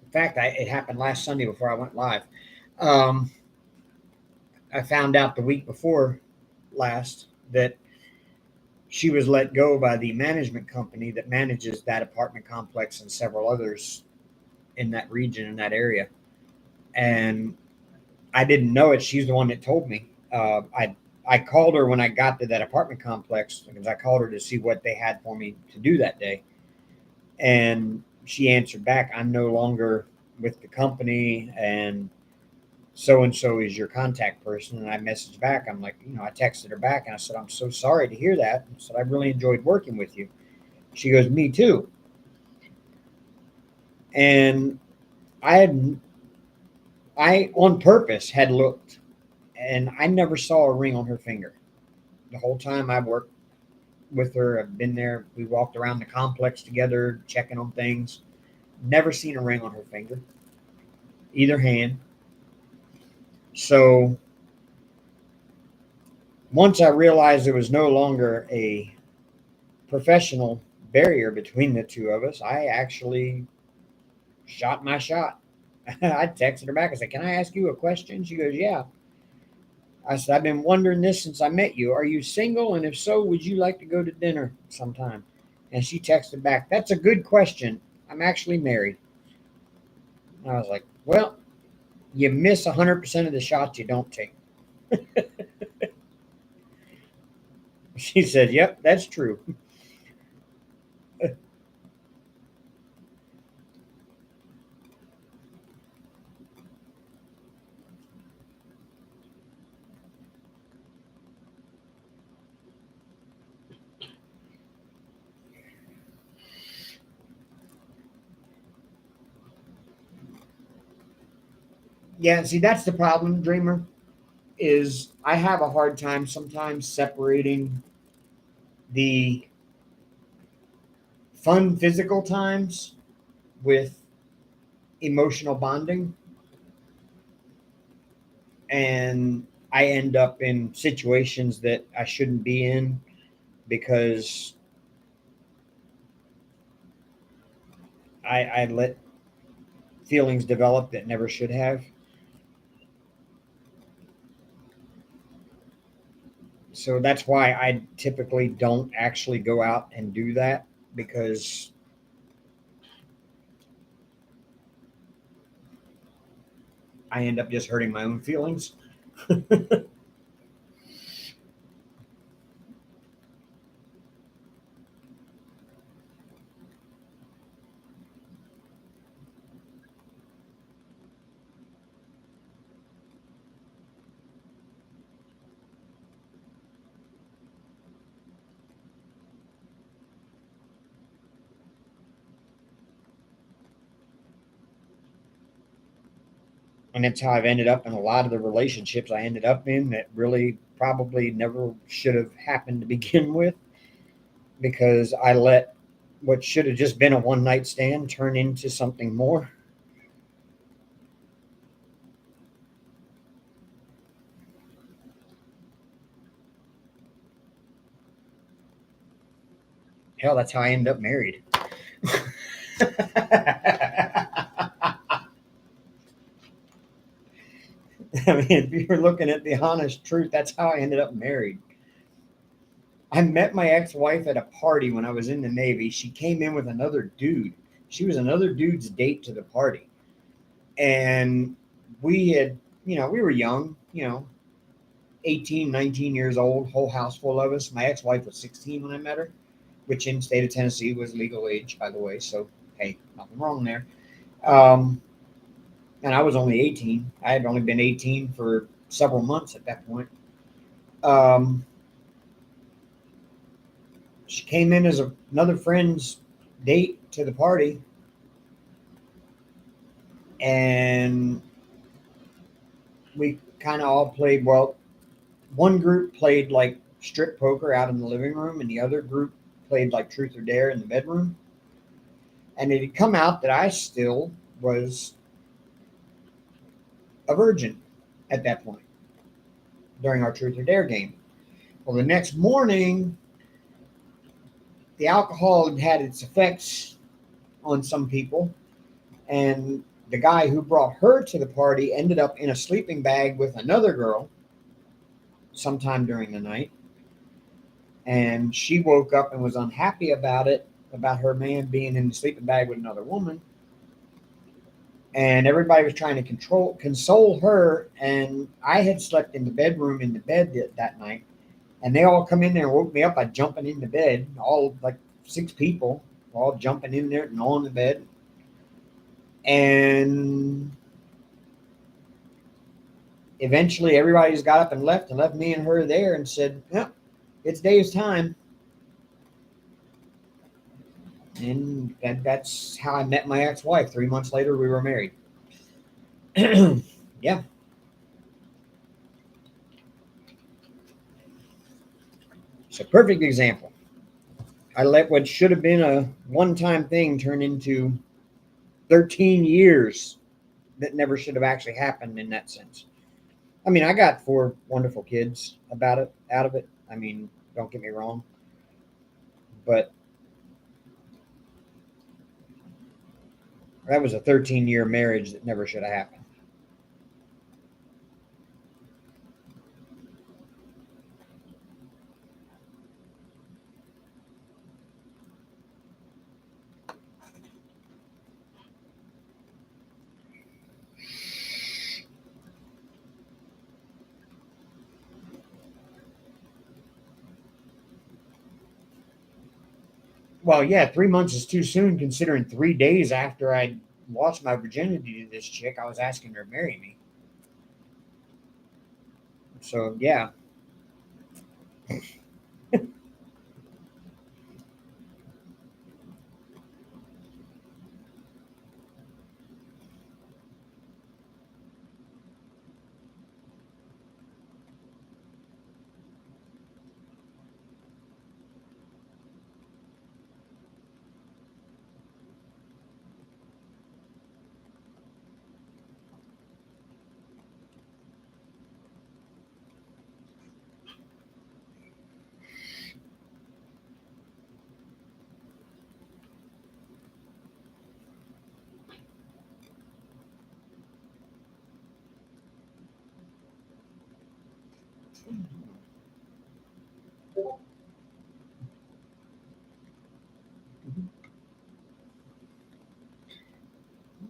in fact, it happened last Sunday before I went live. Um, I found out the week before last that she was let go by the management company that manages that apartment complex and several others in that region, in that area. And I didn't know it. She's the one that told me. I called her when I got to that apartment complex because I called her to see what they had for me to do that day. And she answered back, "I'm no longer with the company, and so is your contact person." And I messaged back. I'm like, I texted her back and I said, "I'm so sorry to hear that." I said, "I really enjoyed working with you." She goes, "Me too." And I on purpose had looked, and I never saw a ring on her finger. The whole time I worked with her, I've been there. We walked around the complex together, checking on things. Never seen a ring on her finger, either hand. So once I realized there was no longer a professional barrier between the two of us, I actually shot my shot. I texted her back. I said, "Can I ask you a question?" She goes, "Yeah." I said, "I've been wondering this since I met you. Are you single? And if so, would you like to go to dinner sometime?" And she texted back, "That's a good question. I'm actually married." And I was like, "Well, you miss 100% of the shots you don't take." She said, "Yep, that's true." Yeah, see, that's the problem, Dreamer, is I have a hard time sometimes separating the fun physical times with emotional bonding. And I end up in situations that I shouldn't be in because I let feelings develop that never should have. So that's why I typically don't actually go out and do that, because I end up just hurting my own feelings. And that's how I've ended up in a lot of the relationships I ended up in that really probably never should have happened to begin with, because I let what should have just been a one night stand turn into something more. Hell, that's how I ended up married. I mean, if you're looking at the honest truth, that's how I ended up married. I met my ex wife at a party when I was in the Navy. She came in with another dude. She was another dude's date to the party. And we had, we were young, 18, 19 years old, whole house full of us. My ex wife was 16 when I met her, which in the state of Tennessee was legal age, by the way. So, hey, nothing wrong there. Um, and I was only 18. I had only been 18 for several months at that point. Um, she came in as another friend's date to the party, and we kind of all played. Well, one group played like strip poker out in the living room, and the other group played like truth or dare in the bedroom. And it had come out that I still was a virgin at that point during our truth or dare game. Well, the next morning, the alcohol had its effects on some people, and the guy who brought her to the party ended up in a sleeping bag with another girl sometime during the night. And she woke up and was unhappy about it, about her man being in the sleeping bag with another woman. And everybody was trying to console her. And I had slept in the bedroom in the bed that night. And they all come in there and woke me up by jumping in the bed, all like 6 people, all jumping in there and on the bed. And eventually everybody just got up and left me and her there and said, "Yeah, it's Dave's time." And that's how I met my ex-wife. 3 months later, we were married. Yeah. It's a perfect example. I let what should have been a one-time thing turn into 13 years that never should have actually happened in that sense. I mean, I got 4 wonderful kids out of it. I mean, don't get me wrong. But that was a 13-year marriage that never should have happened. Well, yeah, 3 months is too soon considering 3 days after I lost my virginity to this chick, I was asking her to marry me. So, yeah.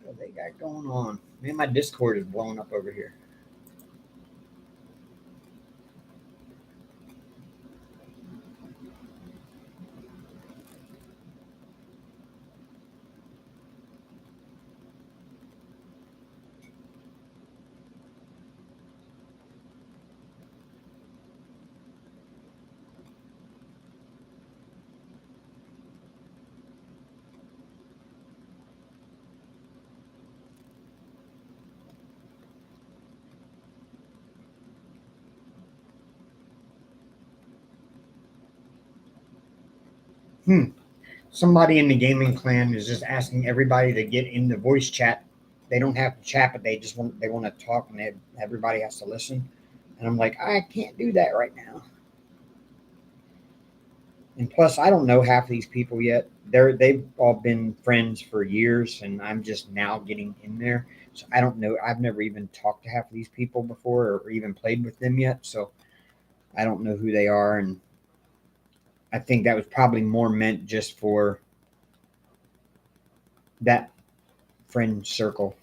What do they got going on? Man, my Discord is blowing up over here. Hmm. Somebody in the gaming clan is just asking everybody to get in the voice chat. They don't have to chat, but they want to talk, and everybody has to listen. And I'm like, I can't do that right now. And plus, I don't know half of these people yet. They've all been friends for years, and I'm just now getting in there. So I don't know. I've never even talked to half of these people before, or even played with them yet. So I don't know who they are, and I think that was probably more meant just for that friend circle.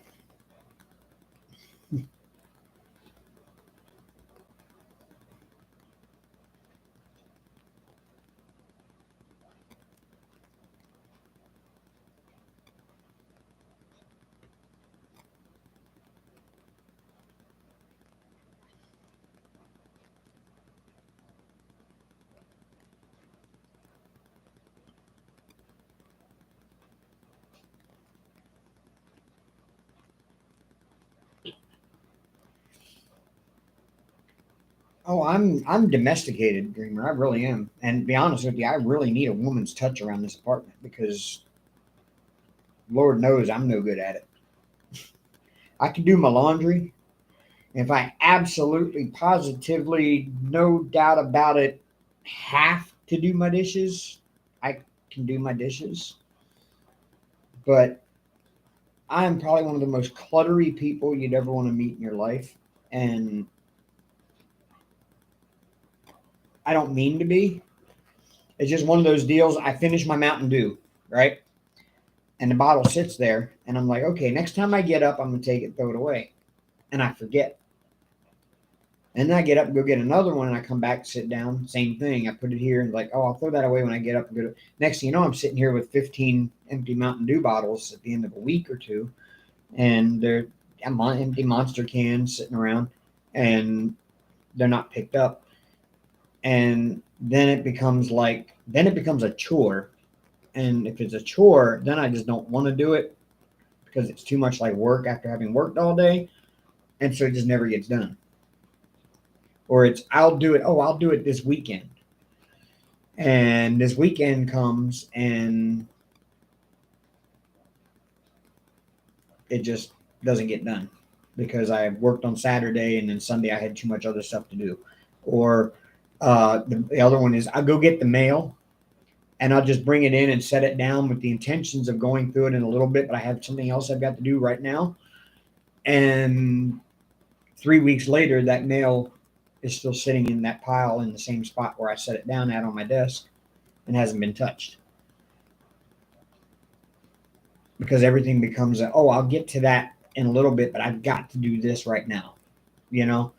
Oh, I'm domesticated, Dreamer. I really am. And to be honest with you, I really need a woman's touch around this apartment because Lord knows I'm no good at it. I can do my laundry If I absolutely, positively, no doubt about it, have to do my dishes, I can do my dishes. But I'm probably one of the most cluttery people you'd ever want to meet in your life. And I don't mean to be. It's just one of those deals. I finish my Mountain Dew, right? And the bottle sits there. And I'm like, okay, next time I get up, I'm going to take it, throw it away. And I forget. And then I get up and go get another one, and I come back, sit down, same thing. I put it here and like, oh, I'll throw that away when I get up and go to. Next thing you know, I'm sitting here with 15 empty Mountain Dew bottles at the end of a week or two, and they're empty Monster cans sitting around, and they're not picked up. And then it becomes a chore. And if it's a chore, then I just don't want to do it because it's too much like work after having worked all day, and so it just never gets done. Or it's I'll do it this weekend. And this weekend comes and it just doesn't get done because I worked on Saturday and then Sunday I had too much other stuff to do. Or the other one is I'll go get the mail and I'll just bring it in and set it down with the intentions of going through it in a little bit, but I have something else I've got to do right now. And 3 weeks later, that mail is still sitting in that pile in the same spot where I set it down at on my desk and hasn't been touched. Because everything becomes I'll get to that in a little bit, but I've got to do this right now, you know?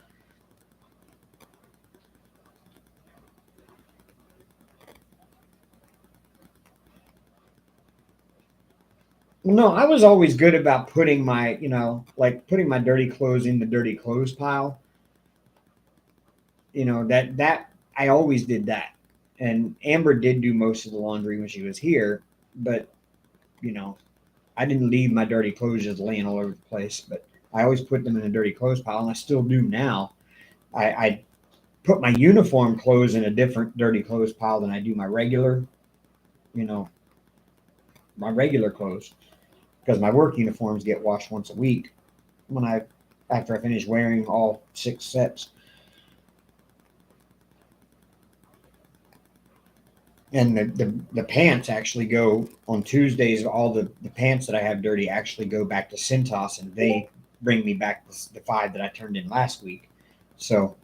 No, I was always good about putting my, putting my dirty clothes in the dirty clothes pile. That I always did that. And Amber did do most of the laundry when she was here, but you know, I didn't leave my dirty clothes just laying all over the place, but I always put them in a dirty clothes pile, and I still do now. I put my uniform clothes in a different dirty clothes pile than I do you know, my regular clothes, because my work uniforms get washed once a week after I finish wearing all 6 sets. And the pants actually go on Tuesdays. All the pants that I have dirty actually go back to Cintas, and they bring me back the 5 that I turned in last week. So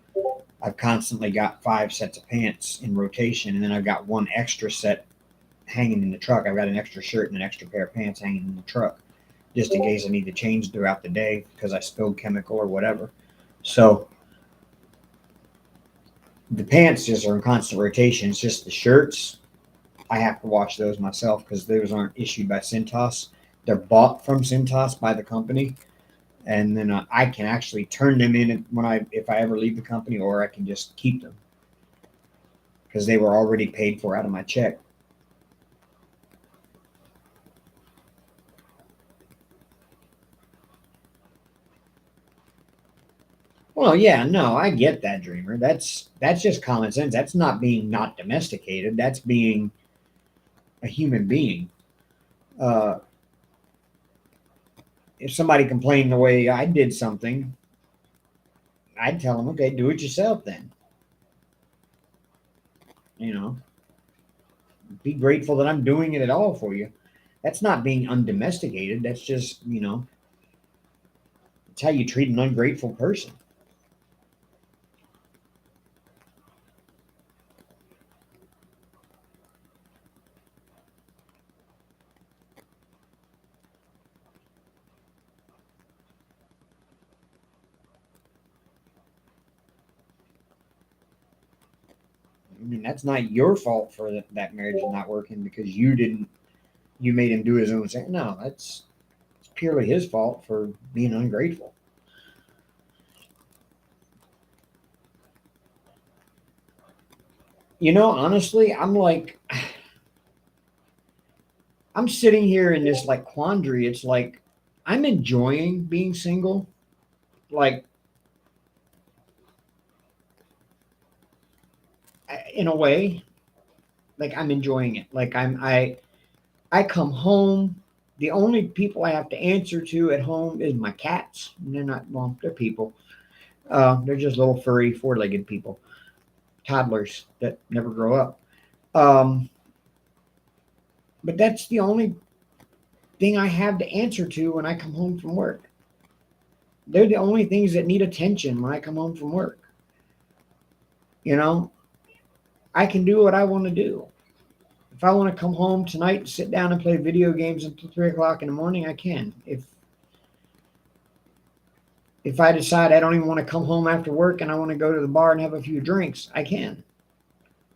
I've constantly got 5 sets of pants in rotation, and then I've got 1 extra set hanging in the truck. I've got an extra shirt and an extra pair of pants hanging in the truck, just in case I need to change throughout the day because I spilled chemical or whatever. So the pants just are in constant rotation. It's just the shirts. I have to wash those myself because those aren't issued by Cintas. They're bought from Cintas by the company, and then I can actually turn them in if I ever leave the company, or I can just keep them because they were already paid for out of my check. Well, yeah, no, I get that, Dreamer. That's just common sense. That's not being not domesticated. That's being a human being. Uh, if somebody complained the way I did something, I'd tell them, okay, do it yourself then. You know, be grateful that I'm doing it at all for you. That's not being undomesticated. That's just, it's how you treat an ungrateful person. I mean, that's not your fault for that marriage not working because you made him do his own thing. No, it's purely his fault for being ungrateful. Honestly, I'm sitting here in this like quandary. It's like I'm enjoying being single. Like in a way, like I'm enjoying it. Like I come home. The only people I have to answer to at home is my cats. And they're not, well, they're people. They're just little furry, four-legged people, toddlers that never grow up. Um, but that's the only thing I have to answer to when I come home from work. They're the only things that need attention when I come home from work. You know, I can do what I want to do. If I want to come home tonight and sit down and play video games until 3 o'clock in the morning, I can. If I decide I don't even want to come home after work and I want to go to the bar and have a few drinks, I can.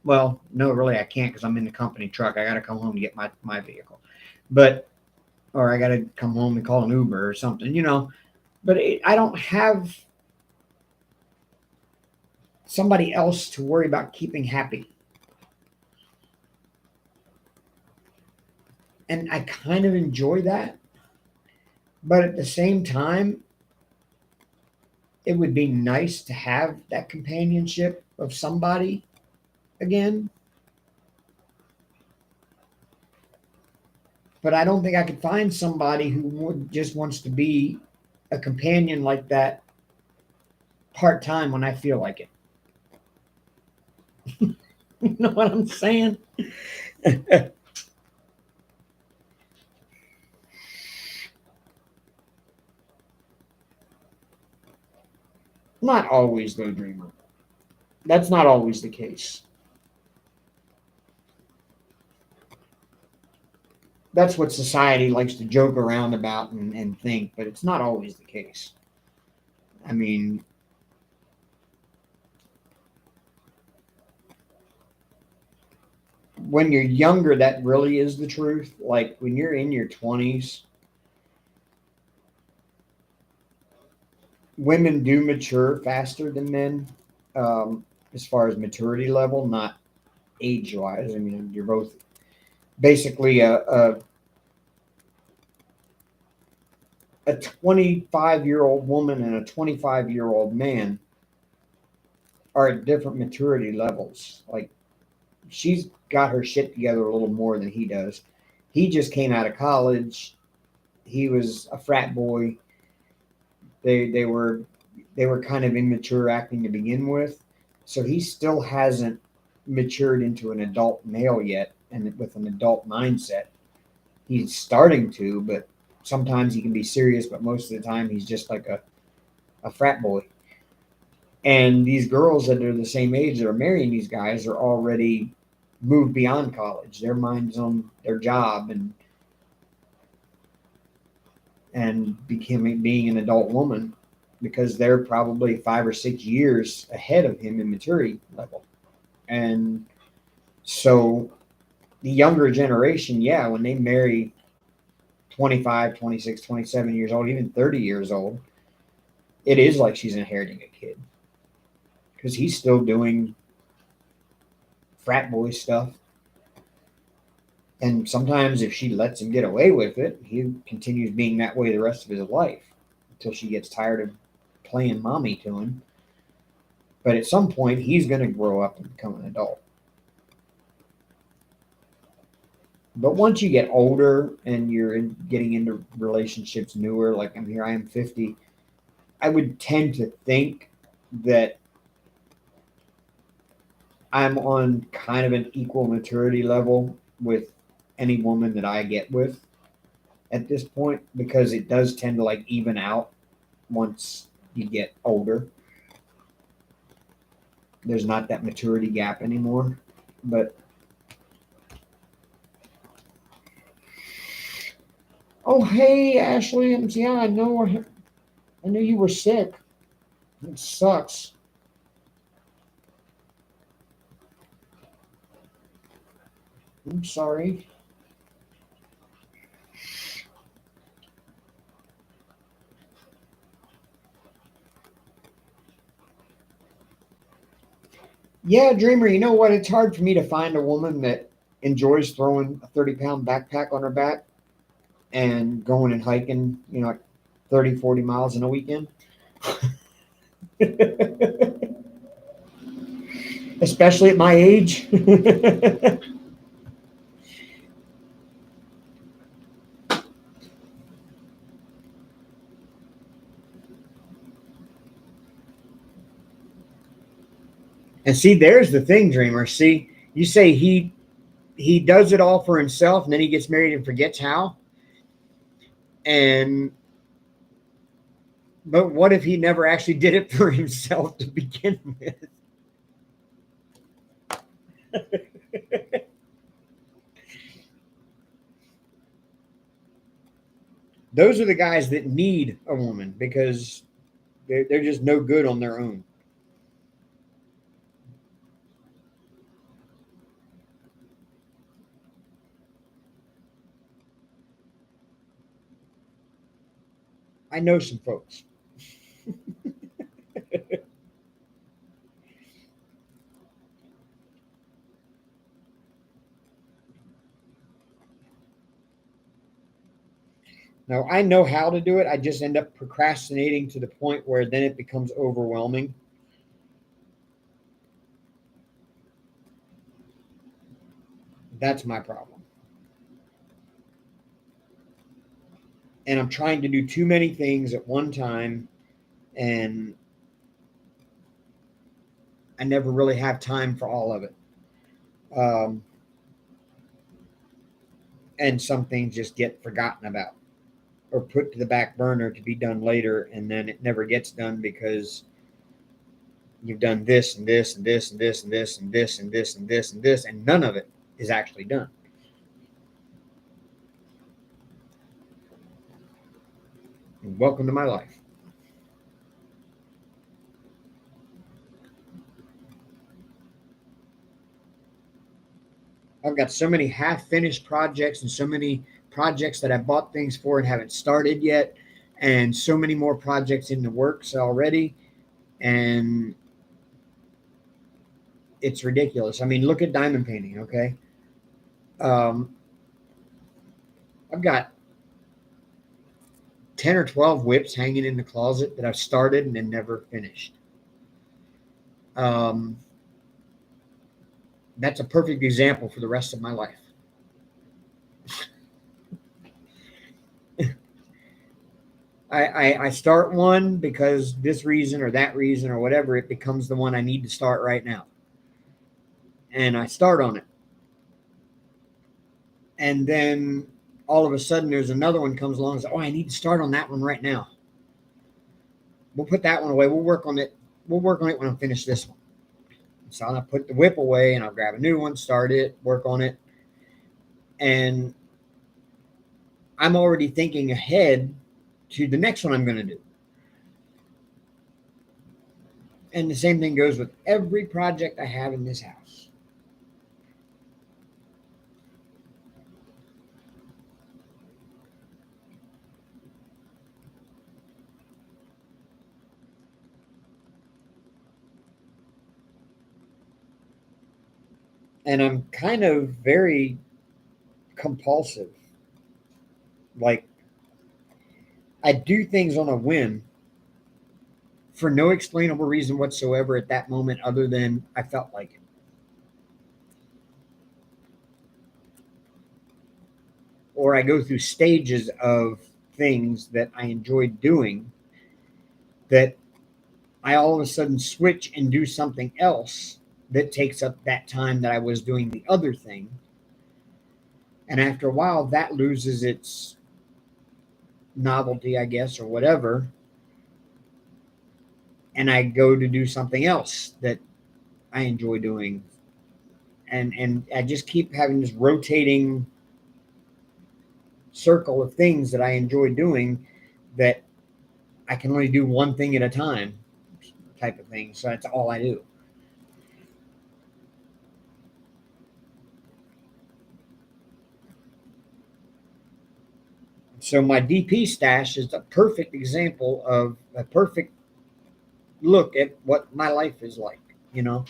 Well, no, really, I can't because I'm in the company truck. I got to come home to get my vehicle. But, or I got to come home and call an Uber or something, you know. But I don't have somebody else to worry about keeping happy. And I kind of enjoy that. But at the same time, it would be nice to have that companionship of somebody again. But I don't think I could find somebody who would just wants to be a companion like that part time when I feel like it. You know what I'm saying? Not always, though, Dreamer. That's not always the case. That's what society likes to joke around about and think, but it's not always the case. I mean, when you're younger, that really is the truth. Like when you're in your 20s, women do mature faster than men, as far as maturity level, not age wise. I mean, you're both basically a 25-year-old woman and a 25-year-old man are at different maturity levels. Like she's got her shit together a little more than he does. He just came out of college. He was a frat boy. They were kind of immature acting to begin with, so he still hasn't matured into an adult male yet, and with an adult mindset. He's starting to, but sometimes he can be serious, but most of the time he's just like a frat boy. And these girls that are the same age that are marrying these guys are already moved beyond college. Their mind's on their job and becoming being an adult woman because they're probably 5 or 6 years ahead of him in maturity level. And so the younger generation, yeah, when they marry 25, 26, 27 years old, even 30 years old, it is like she's inheriting a kid because he's still doing frat boy stuff. And sometimes, if she lets him get away with it, he continues being that way the rest of his life until she gets tired of playing mommy to him. But at some point, he's going to grow up and become an adult. But once you get older and getting into relationships newer, like I'm here, I am 50, I would tend to think that I'm on kind of an equal maturity level with any woman that I get with at this point because it does tend to like even out once you get older. There's not that maturity gap anymore. But oh hey Ashley, yeah, I knew you were sick. It sucks. I'm sorry. Yeah, Dreamer, you know what? It's hard for me to find a woman that enjoys throwing a 30-pound backpack on her back and going and hiking, like 30, 40 miles in a weekend. Especially at my age. And see, there's the thing, Dreamer. See, you say he does it all for himself, and then he gets married and forgets how. And but what if he never actually did it for himself to begin with? Those are the guys that need a woman because they're just no good on their own. I know some folks. Now, I know how to do it. I just end up procrastinating to the point where then it becomes overwhelming. That's my problem. And I'm trying to do too many things at one time, and I never really have time for all of it. Um, and some things just get forgotten about or put to the back burner to be done later, and then it never gets done because you've done this and this and this and this and this and this and this and this and this, and none of it is actually done. And welcome to my life. I've got so many half-finished projects and so many projects that I bought things for and haven't started yet, and so many more projects in the works already, and it's ridiculous. I mean, look at diamond painting, okay? Um, I've got 10 or 12 whips hanging in the closet that I've started and then never finished. Um, that's a perfect example for the rest of my life. I start one because this reason or that reason or whatever, it becomes the one I need to start right now. And I start on it. And then all of a sudden there's another one comes along and says, oh, I need to start on that one right now. We'll put that one away. We'll work on it. We'll work on it when I finish this one. So I'll put the whip away and I'll grab a new one, start it, work on it. And I'm already thinking ahead to the next one I'm going to do. And the same thing goes with every project I have in this house. And I'm kind of very compulsive. Like, I do things on a whim for no explainable reason whatsoever at that moment other than I felt like it. Or I go through stages of things that I enjoy doing that I all of a sudden switch and do something else that takes up that time that I was doing the other thing. And after a while, that loses its novelty, I guess, or whatever. And I go to do something else that I enjoy doing. And I just keep having this rotating circle of things that I enjoy doing that I can only do one thing at a time type of thing. So that's all I do. So my DP stash is a perfect example of a perfect look at what my life is like, you know.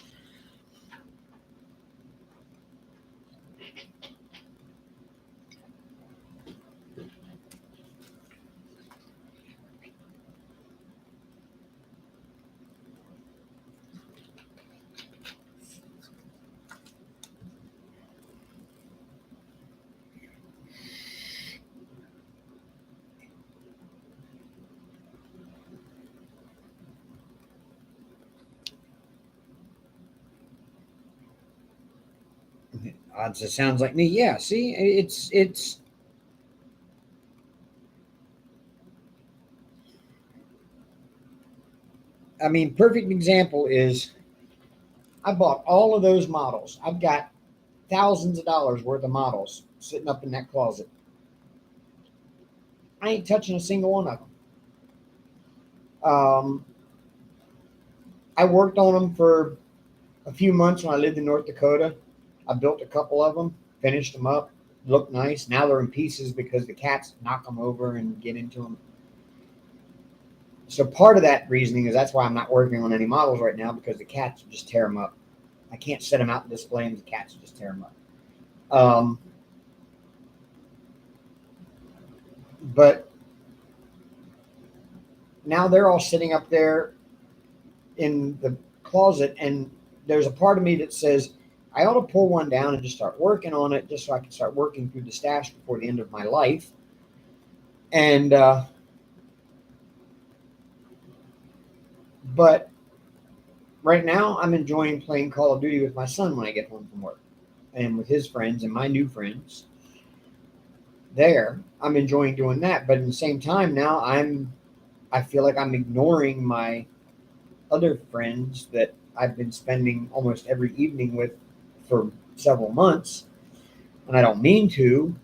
It sounds like me. Yeah, see, it's I mean, perfect example is I bought all of those models. I've got thousands of dollars worth of models sitting up in that closet. I ain't touching a single one of them. I worked on them for a few months when I lived in North Dakota. I built a couple of them, finished them up, looked nice. Now they're in pieces because the cats knock them over and get into them. So part of that reasoning is that's why I'm not working on any models right now, because the cats just tear them up. I can't set them out and display them. The cats just tear them up. But now they're all sitting up there in the closet, and there's a part of me that says I ought to pull one down and just start working on it, just so I can start working through the stash before the end of my life. And but right now I'm enjoying playing Call of Duty with my son when I get home from work, and with his friends and my new friends. There, I'm enjoying doing that, but at the same time now I feel like I'm ignoring my other friends that I've been spending almost every evening with for several months, and I don't mean to.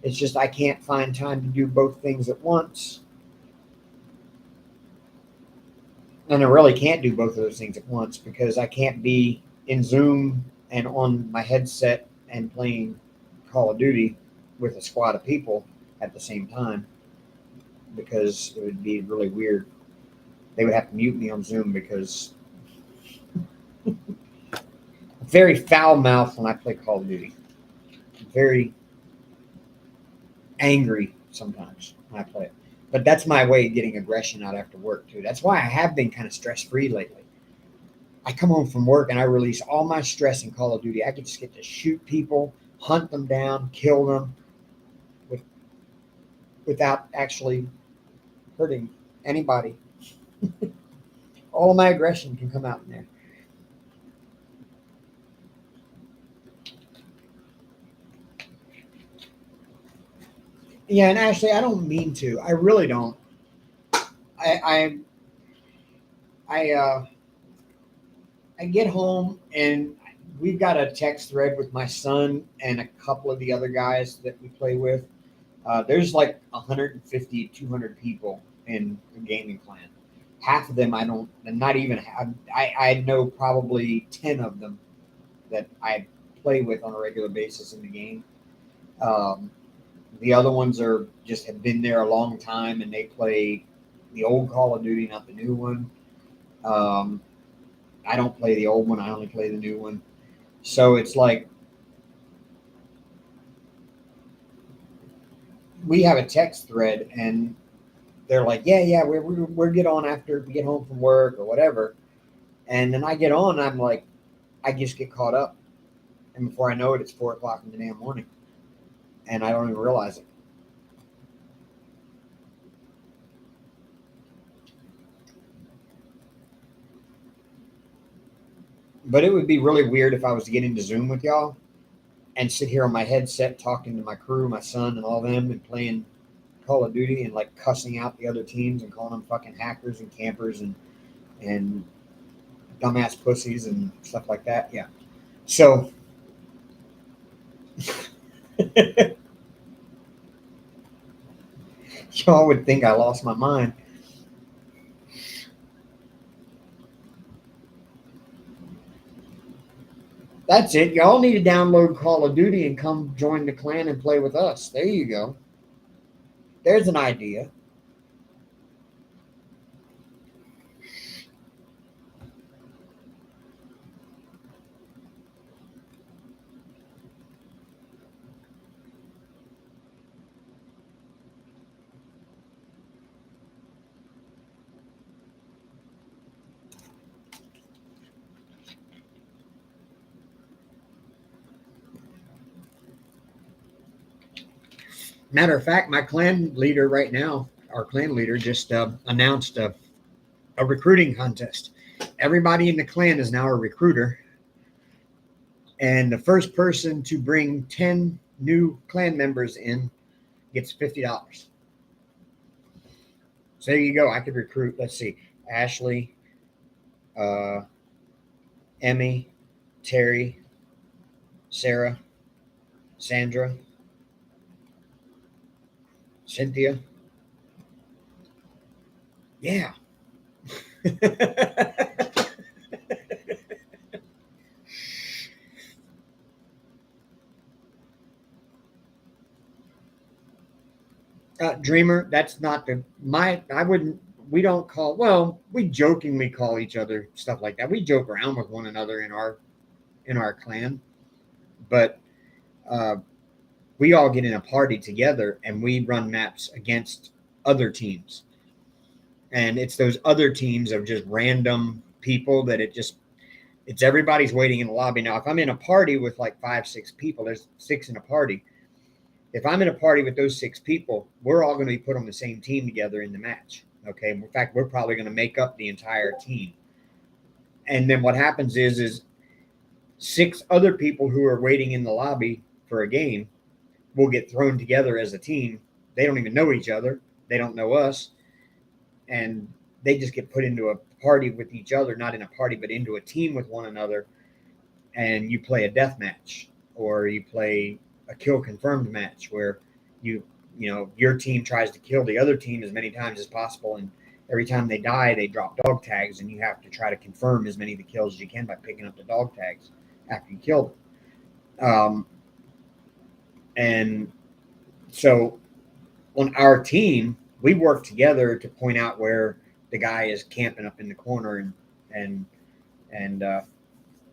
It's just I can't find time to do both things at once. And I really can't do both of those things at once because I can't be in Zoom and on my headset and playing Call of Duty with a squad of people at the same time, because it would be really weird. They would have to mute me on Zoom because I'm very foul mouthed when I play Call of Duty. I'm very angry sometimes when I play it. But that's my way of getting aggression out after work too. That's why I have been kind of stress free lately. I come home from work and I release all my stress in Call of Duty. I can just get to shoot people, hunt them down, kill them without actually hurting anybody. All of my aggression can come out in there. Yeah, and actually, I don't mean to. I really don't. I I I get home and we've got a text thread with my son and a couple of the other guys that we play with. There's like 150, 200 people in the gaming clan. Half of them I don't, not even, I know probably 10 of them that I play with on a regular basis in the game. Um, the other ones are just have been there a long time and they play the old Call of Duty, not the new one. Um, I don't play the old one. I only play the new one. So it's like we have a text thread, and they're like, "Yeah, we're get on after we get home from work or whatever." And then I get on, and I'm like, I just get caught up, and before I know it, it's 4 o'clock in the damn morning, and I don't even realize it. But it would be really weird if I was to get into Zoom with y'all and sit here on my headset talking to my crew, my son, and all them, and playing Call of Duty and like cussing out the other teams and calling them fucking hackers and campers and dumbass pussies and stuff like that. Yeah. So y'all would think I lost my mind. That's it. Y'all need to download Call of Duty and come join the clan and play with us. There you go. There's an idea. Matter of fact, my clan leader right now, our clan leader, just announced a recruiting contest. Everybody in the clan is now a recruiter, And the first person to bring 10 new clan members in gets $50. So there you go. I could recruit, let's see, Ashley, Emmy, Terry, Sarah, Sandra, Cynthia. Yeah. Dreamer, that's not I wouldn't, we don't call, well, we jokingly call each other stuff like that. We joke around with one another in our clan, but uh, we all get in a party together and we run maps against other teams. And it's those other teams of just random people that it's everybody's waiting in the lobby. Now, if I'm in a party with like 5, 6 people, there's 6 in a party. If I'm in a party with those 6 people, we're all going to be put on the same team together in the match. Okay. In fact, we're probably going to make up the entire team. And then what happens is 6 other people who are waiting in the lobby for a game will get thrown together as a team. They don't even know each other. They don't know us. And they just get put into a party with each other, not in a party, but into a team with one another. And you play a death match, or you play a kill confirmed match where your team tries to kill the other team as many times as possible. And every time they die, they drop dog tags, and you have to try to confirm as many of the kills as you can by picking up the dog tags after you kill them. And so on our team, we work together to point out where the guy is camping up in the corner and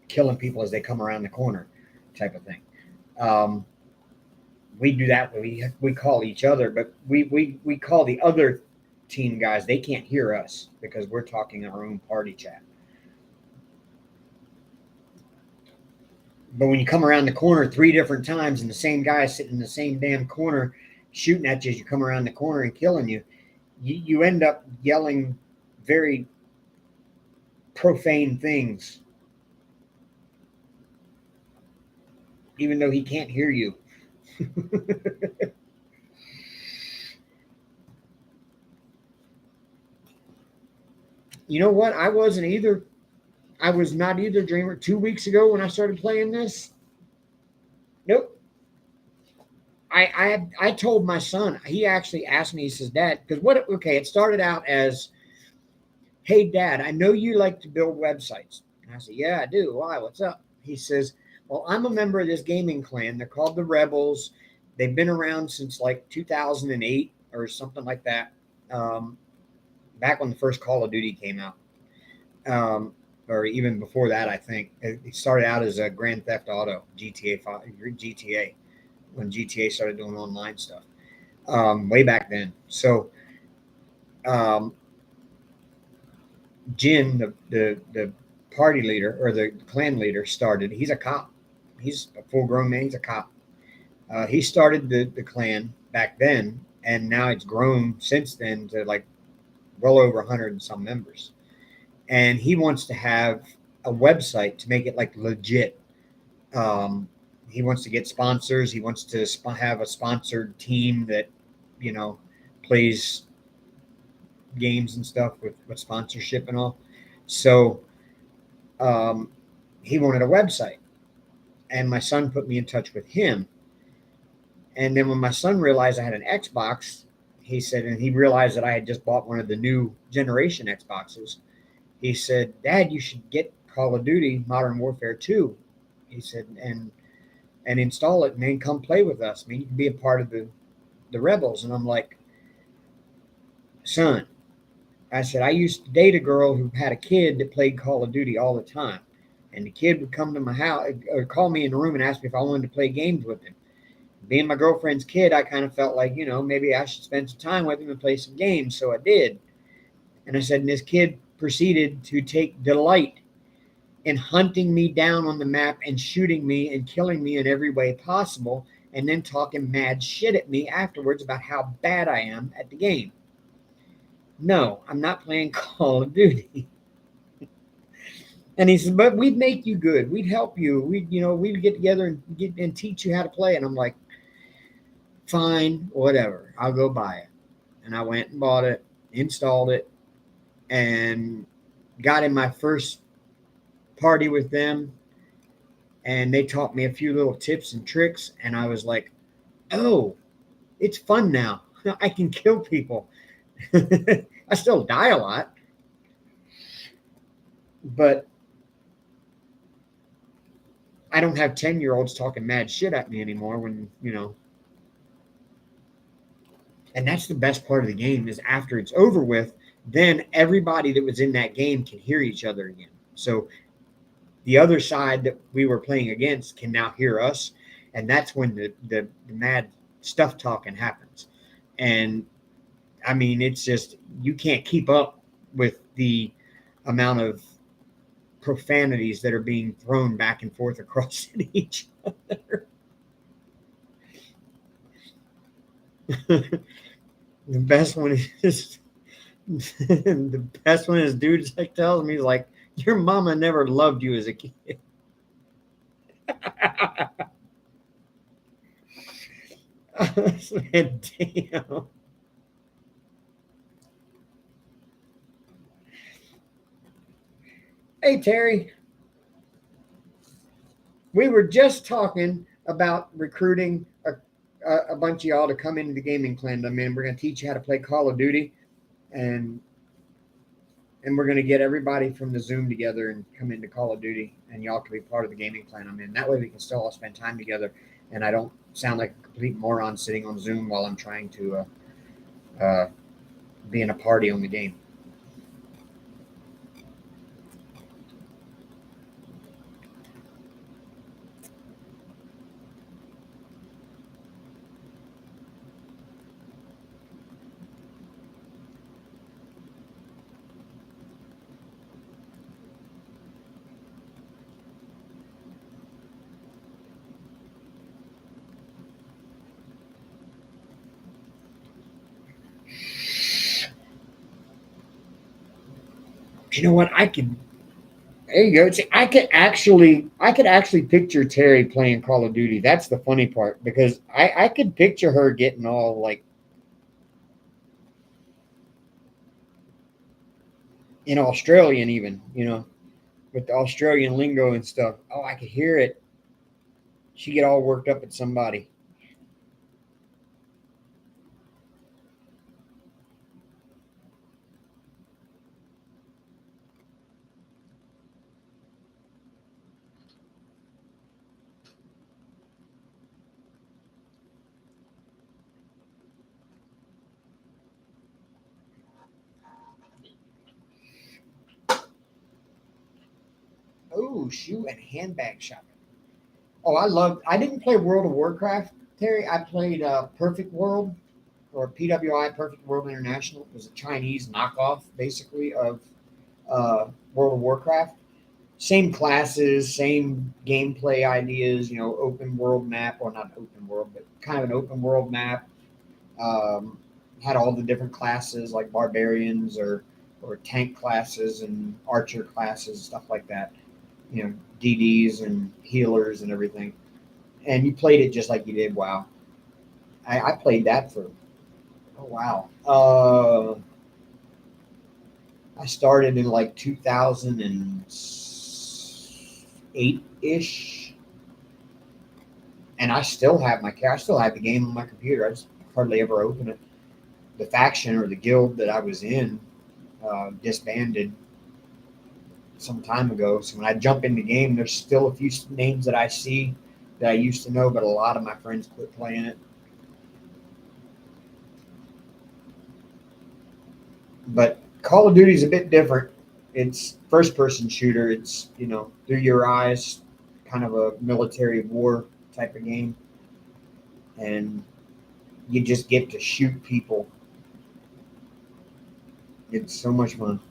killing people as they come around the corner, type of thing. We do that. We call each other, but we call the other team guys. They can't hear us because we're talking our own party chat. But when you come around the corner 3 different times and the same guy is sitting in the same damn corner shooting at you as you come around the corner and killing you, you end up yelling very profane things, even though he can't hear you. You know what? I was not either, Dreamer. 2 weeks ago when I started playing this, nope. I told my son, he actually asked me, he says, Dad, because it started out as, hey, Dad, I know you like to build websites. And I said, yeah, I do. Why? What's up? He says, well, I'm a member of this gaming clan. They're called the Rebels. They've been around since like 2008 or something like that, back when the first Call of Duty came out, or even before that, I think. It started out as a Grand Theft Auto, GTA, when GTA started doing online stuff, way back then. So Jin, the party leader or the clan leader, started. He's a cop. He's a full-grown man. He's a cop. He started the clan back then, and now it's grown since then to like well over 100 and some members. And he wants to have a website to make it like legit. He wants to get sponsors. He wants to have a sponsored team that, plays games and stuff with sponsorship and all. So he wanted a website, and my son put me in touch with him. And then when my son realized I had an Xbox, he said, and he realized that I had just bought one of the new generation Xboxes. He said, Dad, you should get Call of Duty Modern Warfare 2. He said, and install it, and then come play with us. I mean, you can be a part of the Rebels. And I'm like, son, I said, I used to date a girl who had a kid that played Call of Duty all the time. And the kid would come to my house or call me in the room and ask me if I wanted to play games with him. Being my girlfriend's kid, I kind of felt like, maybe I should spend some time with him and play some games. So I did. And I said, and this kid proceeded to take delight in hunting me down on the map and shooting me and killing me in every way possible, and then talking mad shit at me afterwards about how bad I am at the game. No, I'm not playing Call of Duty. And he said, but we'd make you good. We'd help you. We'd get together and teach you how to play. And I'm like, fine, whatever. I'll go buy it. And I went and bought it, installed it, and got in my first party with them. And they taught me a few little tips and tricks. And I was like, oh, it's fun now. I can kill people. I still die a lot. But I don't have 10-year-olds talking mad shit at me anymore and that's the best part of the game is after it's over with, then everybody that was in that game can hear each other again. So the other side that we were playing against can now hear us, and that's when the mad stuff talking happens. And I mean, it's just, you can't keep up with the amount of profanities that are being thrown back and forth across each other. The best one is dude like tells me, he's like, your mama never loved you as a kid. Damn. Hey, Terry. We were just talking about recruiting a bunch of y'all to come into the gaming clan. I mean, we're going to teach you how to play Call of Duty, and we're going to get everybody from the Zoom together and come into Call of Duty, and y'all can be part of the gaming clan I'm in. That way we can still all spend time together, and I don't sound like a complete moron sitting on Zoom while I'm trying to be in a party on the game. You know what? There you go. See, I could actually picture Terry playing Call of Duty. That's the funny part, because I could picture her getting all like in Australian, even, with the Australian lingo and stuff. Oh, I could hear it. She get all worked up at somebody. Oh, shoe and handbag shopping. Oh, I didn't play World of Warcraft, Terry. I played Perfect World, or PWI, Perfect World International. It was a Chinese knockoff, basically, of World of Warcraft. Same classes, same gameplay ideas, open world map, or not open world, but kind of an open world map. Had all the different classes like barbarians or tank classes and archer classes, stuff like that. DDs and healers and everything. And you played it just like you did WoW. I played that for, oh wow. I started in like 2008 ish, and I still have the game on my computer. I just hardly ever open it. The faction or the guild that I was in disbanded some time ago. So when I jump in the game, there's still a few names that I see that I used to know, but a lot of my friends quit playing it. But Call of Duty is a bit different. It's first-person shooter. It's, through your eyes, kind of a military war type of game. And you just get to shoot people. It's so much fun.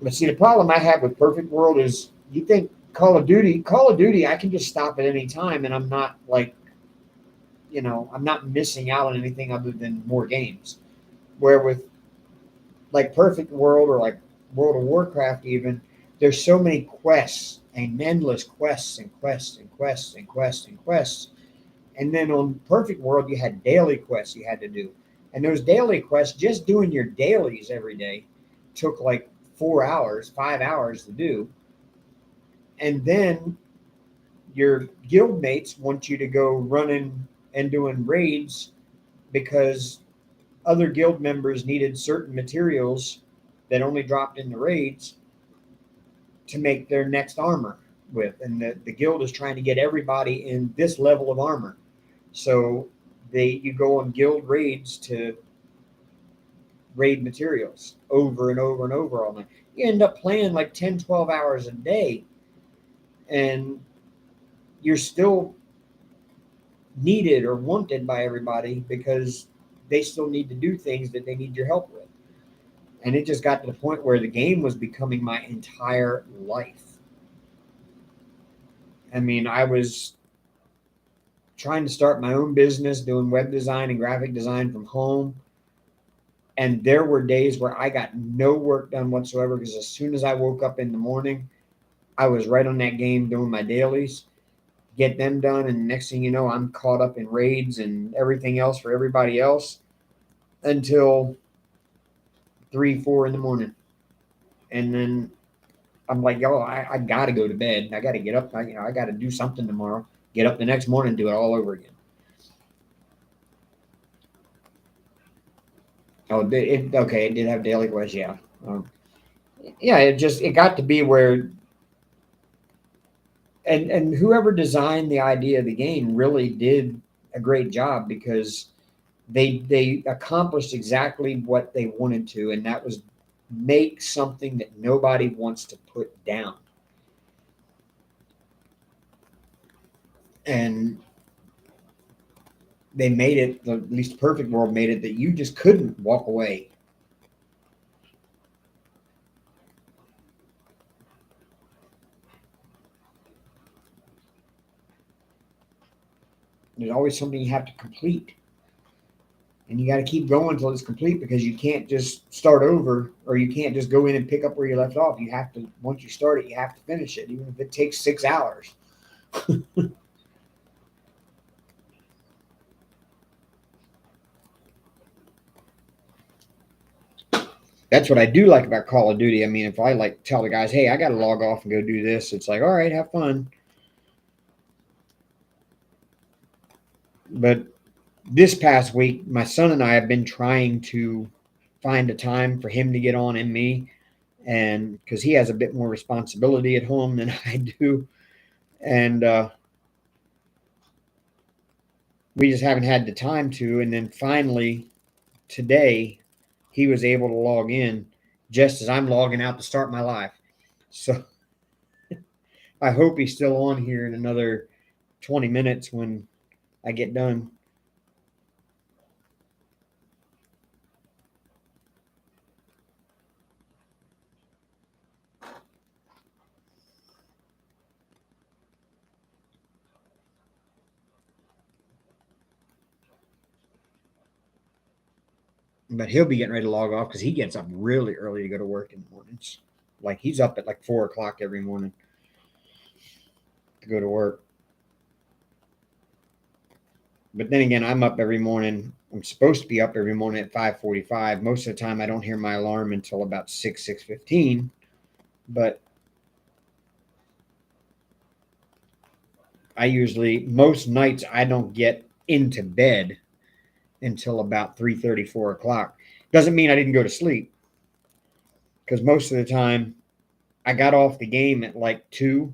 But see, the problem I have with Perfect World is, you think Call of Duty, I can just stop at any time, and I'm not like I'm not missing out on anything other than more games. Where with like Perfect World or like World of Warcraft, even there's so many quests and endless quests and quests and quests and quests and quests. And then on Perfect World, you had daily quests you had to do, and those daily quests, just doing your dailies every day, took like 4 hours, 5 hours to do. And then your guild mates want you to go running and doing raids because other guild members needed certain materials that only dropped in the raids to make their next armor with. And the guild is trying to get everybody in this level of armor. So you go on guild raids to raid materials over and over and over all night. You end up playing like 10, 12 hours a day, and you're still needed or wanted by everybody because they still need to do things that they need your help with. And it just got to the point where the game was becoming my entire life. I mean, I was trying to start my own business doing web design and graphic design from home. And there were days where I got no work done whatsoever because as soon as I woke up in the morning, I was right on that game doing my dailies, get them done. And the next thing you know, I'm caught up in raids and everything else for everybody else until 3, 4 in the morning. And then I'm like, yo, I got to go to bed. I got to get up. I got to do something tomorrow. Get up the next morning and do it all over again. Oh, okay. It did have daily quests. Yeah. Yeah. It got to be where, and whoever designed the idea of the game really did a great job because they accomplished exactly what they wanted to, and that was make something that nobody wants to put down. And they made it, at least Perfect World made it, that you just couldn't walk away. There's always something you have to complete. And you got to keep going until it's complete because you can't just start over or you can't just go in and pick up where you left off. You have to, once you start it, you have to finish it, even if it takes 6 hours. That's what I do like about Call of Duty. I mean, if I like tell the guys, hey, I got to log off and go do this, it's like, all right, have fun. But this past week, my son and I have been trying to find a time for him to get on and me, and because he has a bit more responsibility at home than I do, and we just haven't had the time to. And then finally, today, he was able to log in just as I'm logging out to start my live. So I hope he's still on here in another 20 minutes when I get done. But he'll be getting ready to log off because he gets up really early to go to work in the mornings. Like he's up at like 4 o'clock every morning to go to work. But then again, I'm up every morning. I'm supposed to be up every morning at 5:45. Most of the time, I don't hear my alarm until about 6:15. But I usually, most nights, I don't get into bed until about 3:30, 4 o'clock. Doesn't mean I didn't go to sleep because most of the time I got off the game at like 2,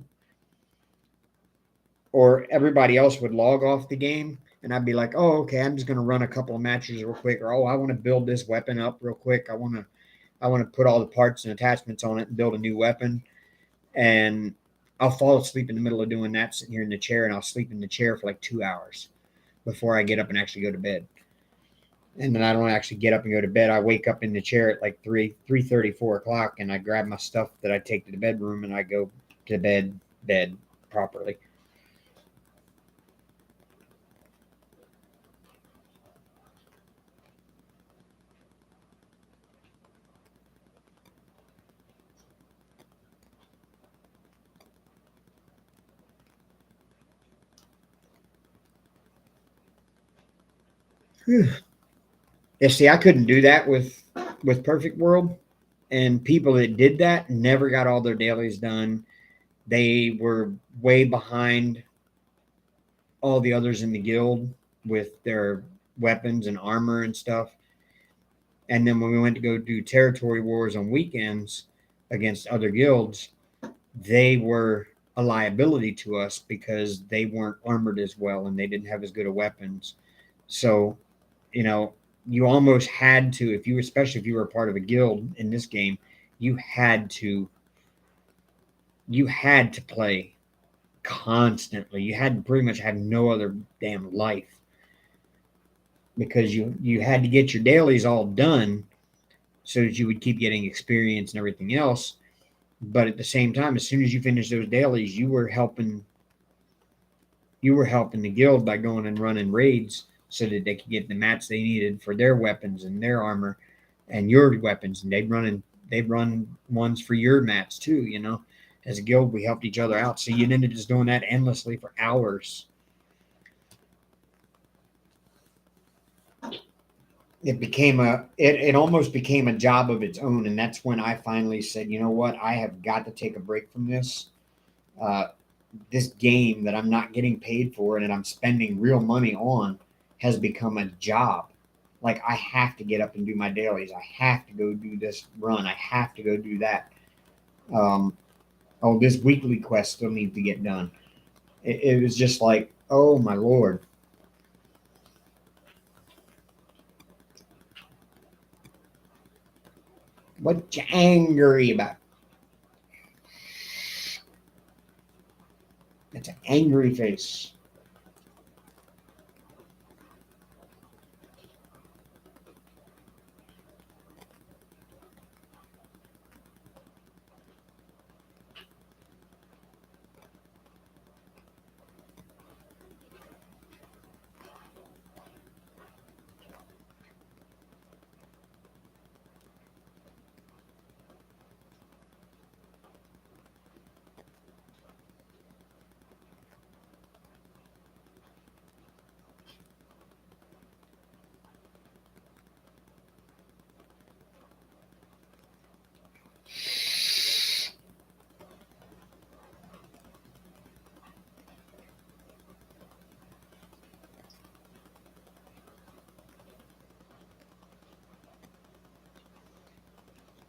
or everybody else would log off the game and I'd be like, oh, okay, I'm just going to run a couple of matches real quick, or oh, I want to build this weapon up real quick. I want to put all the parts and attachments on it and build a new weapon. And I'll fall asleep in the middle of doing that, sitting here in the chair, and I'll sleep in the chair for like 2 hours before I get up and actually go to bed. And then I don't actually get up and go to bed. I wake up in the chair at like 3:30, 4 o'clock, and I grab my stuff that I take to the bedroom and I go to bed properly. Yeah, see, I couldn't do that with Perfect World, and people that did that never got all their dailies done. They were way behind all the others in the guild with their weapons and armor and stuff. And then when we went to go do territory wars on weekends against other guilds, they were a liability to us because they weren't armored as well and they didn't have as good of weapons. So, you know, you almost had to, if you, especially if you were a part of a guild in this game, you had to, you had to play constantly. You had to pretty much have no other damn life because you had to get your dailies all done so that you would keep getting experience and everything else. But at the same time, as soon as you finished those dailies, you were helping the guild by going and running raids so that they could get the mats they needed for their weapons and their armor and your weapons, and they'd run ones for your mats too. You know, as a guild, we helped each other out, so you ended up just doing that endlessly for hours. It almost became a job of its own, and that's when I finally said, you know what, I have got to take a break from this. Uh, this game that I'm not getting paid for and that I'm spending real money on has become a job. Like I have to get up and do my dailies. I have to go do this run. I have to go do that. Um, oh, this weekly quest still needs to get done. It was just like, oh my lord, what you angry about? It's an angry face.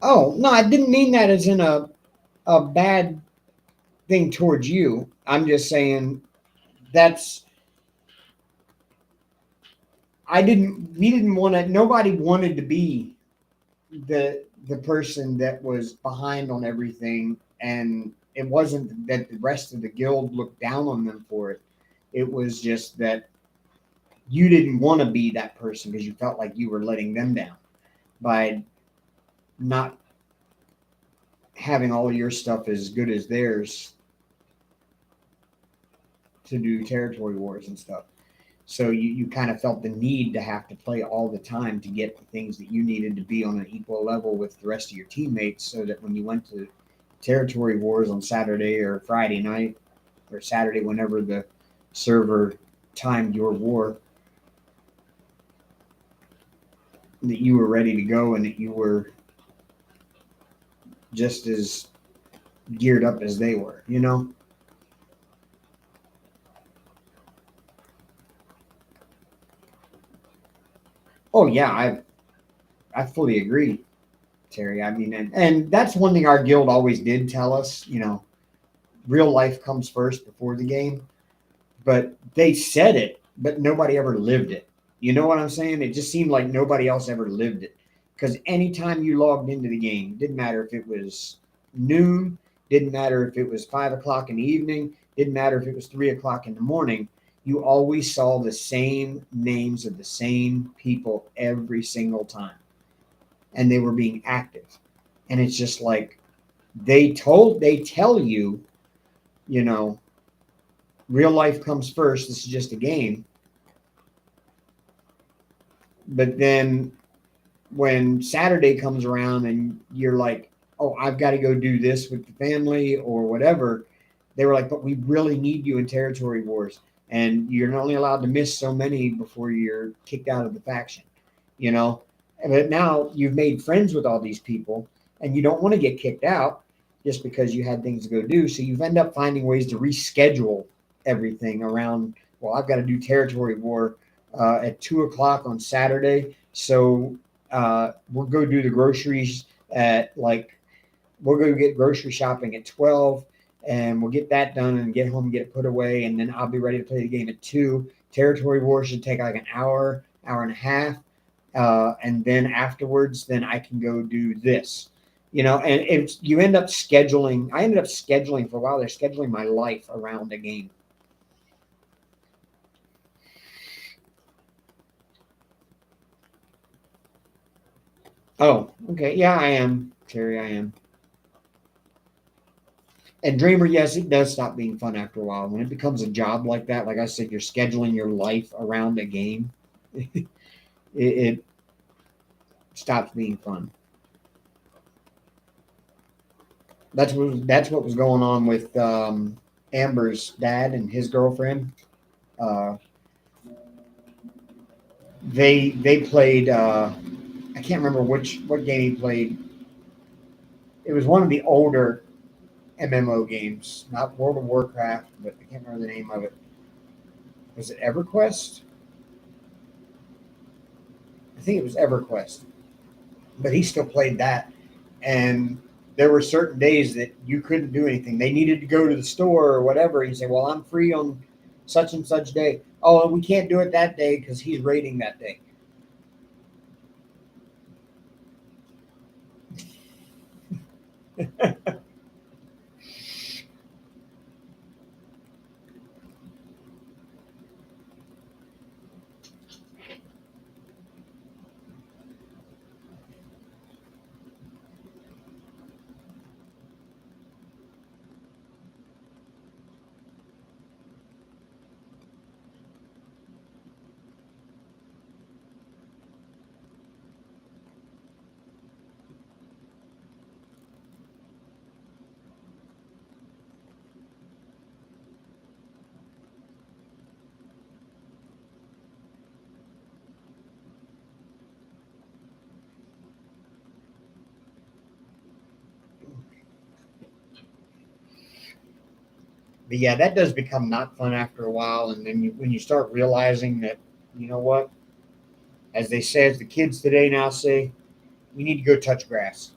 Oh no, I didn't mean that as in a bad thing towards you. I'm just saying that's I didn't we didn't want to nobody wanted to be the person that was behind on everything, and it wasn't that the rest of the guild looked down on them for it. It was just that you didn't want to be that person because you felt like you were letting them down by not having all your stuff as good as theirs to do territory wars and stuff. So you kind of felt the need to have to play all the time to get the things that you needed to be on an equal level with the rest of your teammates so that when you went to territory wars on Saturday or Friday night or Saturday, whenever the server timed your war, that you were ready to go and that you were just as geared up as they were, you know? Oh yeah, I fully agree, Terry. I mean, and that's one thing our guild always did tell us, you know, real life comes first before the game. But they said it, but nobody ever lived it. You know what I'm saying? It just seemed like nobody else ever lived it. Because anytime you logged into the game, didn't matter if it was noon, didn't matter if it was 5 o'clock in the evening, didn't matter if it was 3 o'clock in the morning, you always saw the same names of the same people every single time. And they were being active. And it's just like they tell you, you know, real life comes first. This is just a game. But then when Saturday comes around and you're like, oh, I've got to go do this with the family or whatever, they were like, but we really need you in territory wars. and you're only allowed to miss so many before you're kicked out of the faction, you know. But now you've made friends with all these people, and you don't want to get kicked out just because you had things to go do. So you've ended up finding ways to reschedule everything around. Well, I've got to do territory war at 2 o'clock on Saturday, so we'll go do the groceries at like we'll go get grocery shopping at 12, and we'll get that done and get home and get it put away, and then I'll be ready to play the game at 2. Territory war should take like an hour, hour and a half, and then afterwards, then I can go do this. You know, and it's you end up scheduling. I ended up scheduling for a while. They're scheduling my life around a game. Oh, okay. Yeah, I am, Terry. I am. And Dreamer, yes, it does stop being fun after a while. When it becomes a job like that, like I said, you're scheduling your life around a game. It stops being fun. That's what was going on with Amber's dad and his girlfriend. Uh, they played. I can't remember what game he played. It was one of the older MMO games, not World of Warcraft, but I can't remember the name of it. Was it EverQuest? I think it was EverQuest. But he still played that. And there were certain days that you couldn't do anything. They needed to go to the store or whatever. You say, "Well, I'm free on such and such day." Oh, we can't do it that day because he's raiding that day. But yeah, that does become not fun after a while. And then when you start realizing that, you know what, as they say, as the kids today now say, you need to go touch grass.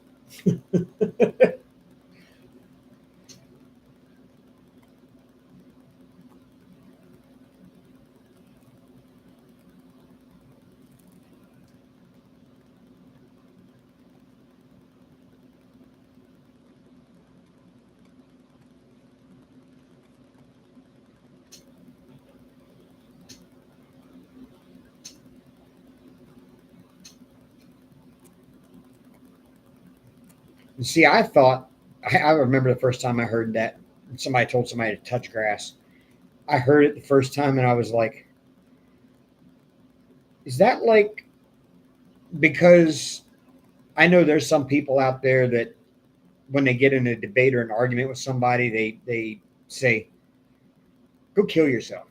And see, I remember the first time I heard that somebody told somebody to touch grass. I heard it the first time and I was like, is that like because I know there's some people out there that when they get in a debate or an argument with somebody, they say, "Go kill yourself,"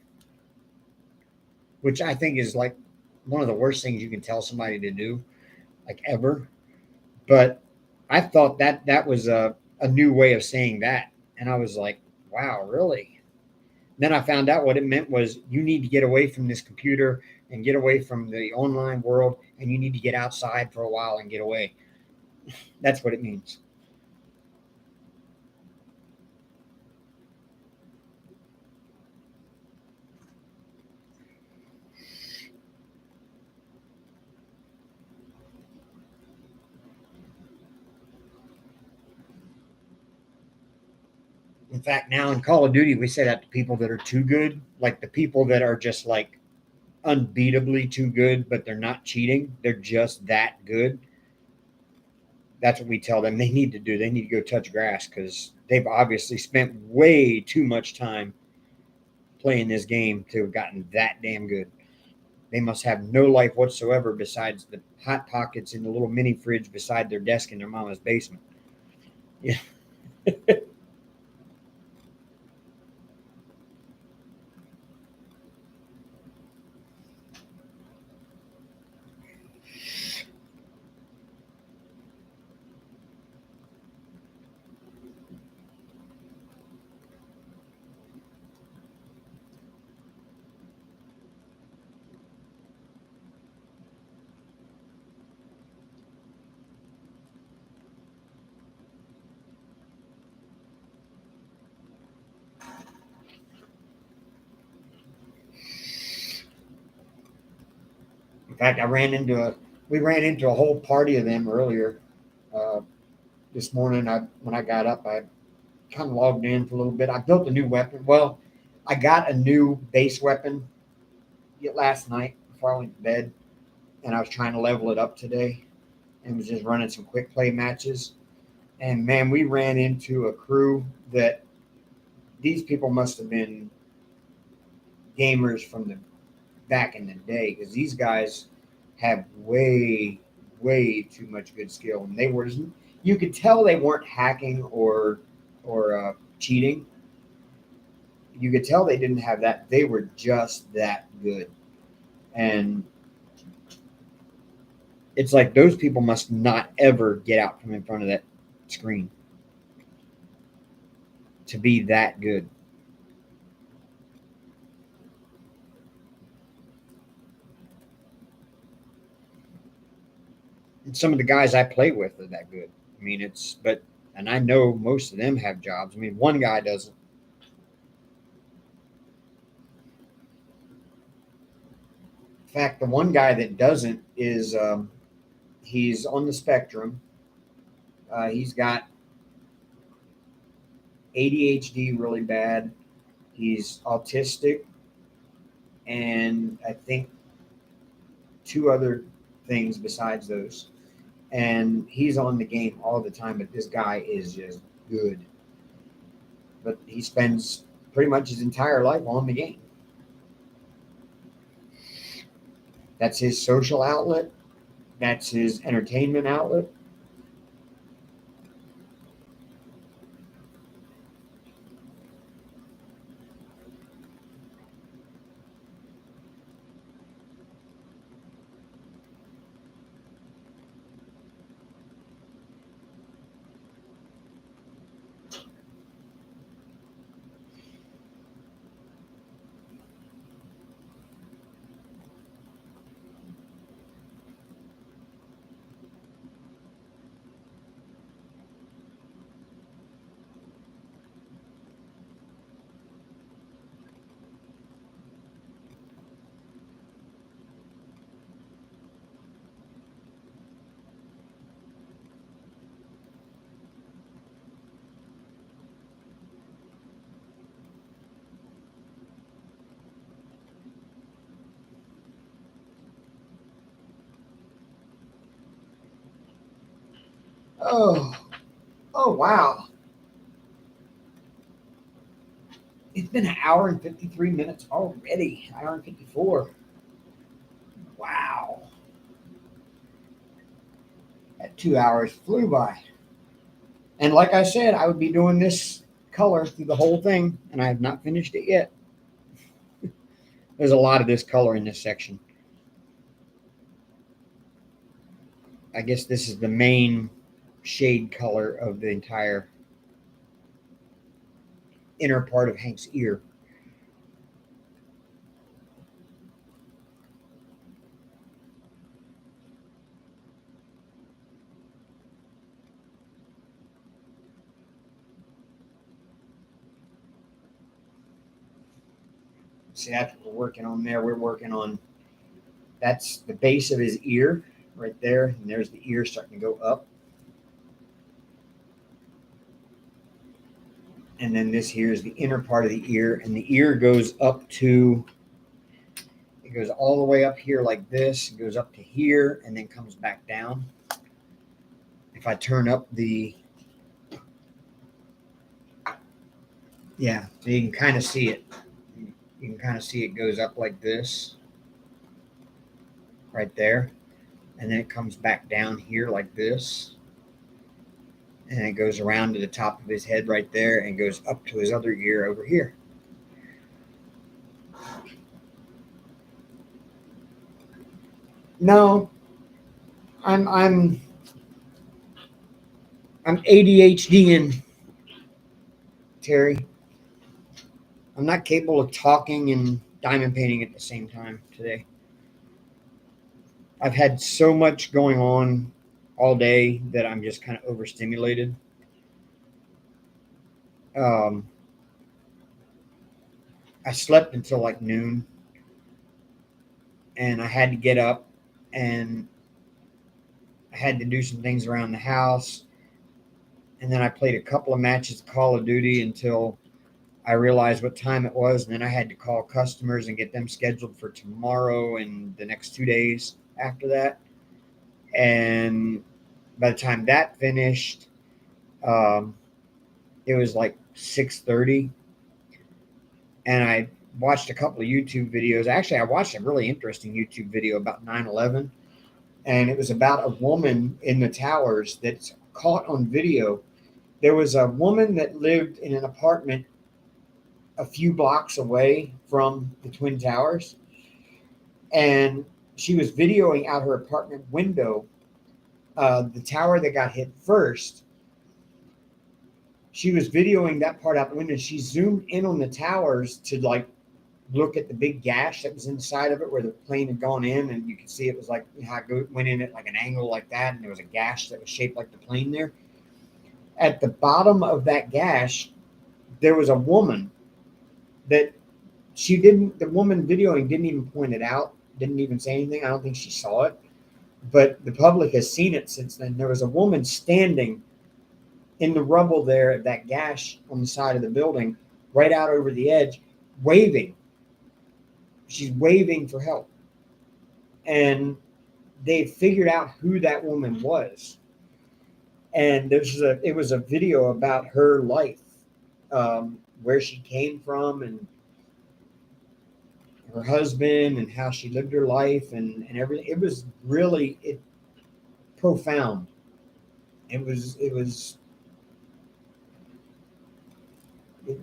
which I think is like one of the worst things you can tell somebody to do, like ever. But I thought that was a new way of saying that, and I was like, "Wow, really?" Then I found out what it meant was you need to get away from this computer and get away from the online world, and you need to get outside for a while and get away. That's what it means. In fact, now in Call of Duty, we say that to people that are too good, like the people that are just like unbeatably too good, but they're not cheating. They're just that good. That's what we tell them they need to do. They need to go touch grass because they've obviously spent way too much time playing this game to have gotten that damn good. They must have no life whatsoever besides the hot pockets in the little mini fridge beside their desk in their mama's basement. Yeah. fact, we ran into a whole party of them earlier this morning. When I got up, I kind of logged in for a little bit. I built a new weapon. Well, I got a new base weapon last night before I went to bed, and I was trying to level it up today, and was just running some quick play matches. And man, we ran into a crew that these people must have been gamers from the back in the day, because these guys have way too much good skill, and they were, you could tell they weren't hacking or cheating. You could tell they didn't have that. They were just that good. And it's like those people must not ever get out from in front of that screen to be that good. And some of the guys I play with are that good. I mean, and I know most of them have jobs. I mean, one guy doesn't. In fact, the one guy that doesn't is he's on the spectrum. He's got ADHD really bad. He's autistic, and I think two other things besides those. And he's on the game all the time, but this guy is just good. But he spends pretty much his entire life on the game. That's his social outlet. That's his entertainment outlet. Oh, oh wow. It's been an hour and 53 minutes already. Hour and 54. Wow. That 2 hours flew by. And like I said, I would be doing this color through the whole thing, and I have not finished it yet. There's a lot of this color in this section. I guess this is the main shade color of the entire inner part of Hank's ear. See, that's what we're working on there. We're working on, that's the base of his ear right there. And there's the ear starting to go up. And then this here is the inner part of the ear. And the ear goes up to, it goes all the way up here like this. It goes up to here and then comes back down. If I turn up the, yeah, so you can kind of see it. You can kind of see it goes up like this, right there. And then it comes back down here like this. And it goes around to the top of his head right there and goes up to his other ear over here. No, I'm ADHD-ing, Terry. I'm not capable of talking and diamond painting at the same time today. I've had so much going on all day that I'm just kind of overstimulated. I slept until like noon, and I had to get up and I had to do some things around the house. And then I played a couple of matches of Call of Duty until I realized what time it was. And then I had to call customers and get them scheduled for tomorrow and the next 2 days after that. And by the time that finished, um, it was like 6:30, and I watched a couple of YouTube videos. Actually, I watched a really interesting YouTube video about 9/11, and it was about a woman in the towers that's caught on video. There was a woman that lived in an apartment a few blocks away from the Twin Towers, and she was videoing out her apartment window the tower that got hit first. She was videoing that part out the window. She zoomed in on the towers to like look at the big gash that was inside of it where the plane had gone in, and you could see it was like how it went in at like an angle like that, and there was a gash that was shaped like the plane there. At the bottom of that gash, there was a woman that the woman videoing didn't even point it out, didn't even say anything. I don't think she saw it, but the public has seen it since then. There was a woman standing in the rubble there at that gash on the side of the building, right out over the edge, waving. She's waving for help. And they figured out who that woman was. And it was a video about her life, where she came from and her husband and how she lived her life and everything. It was really profound. It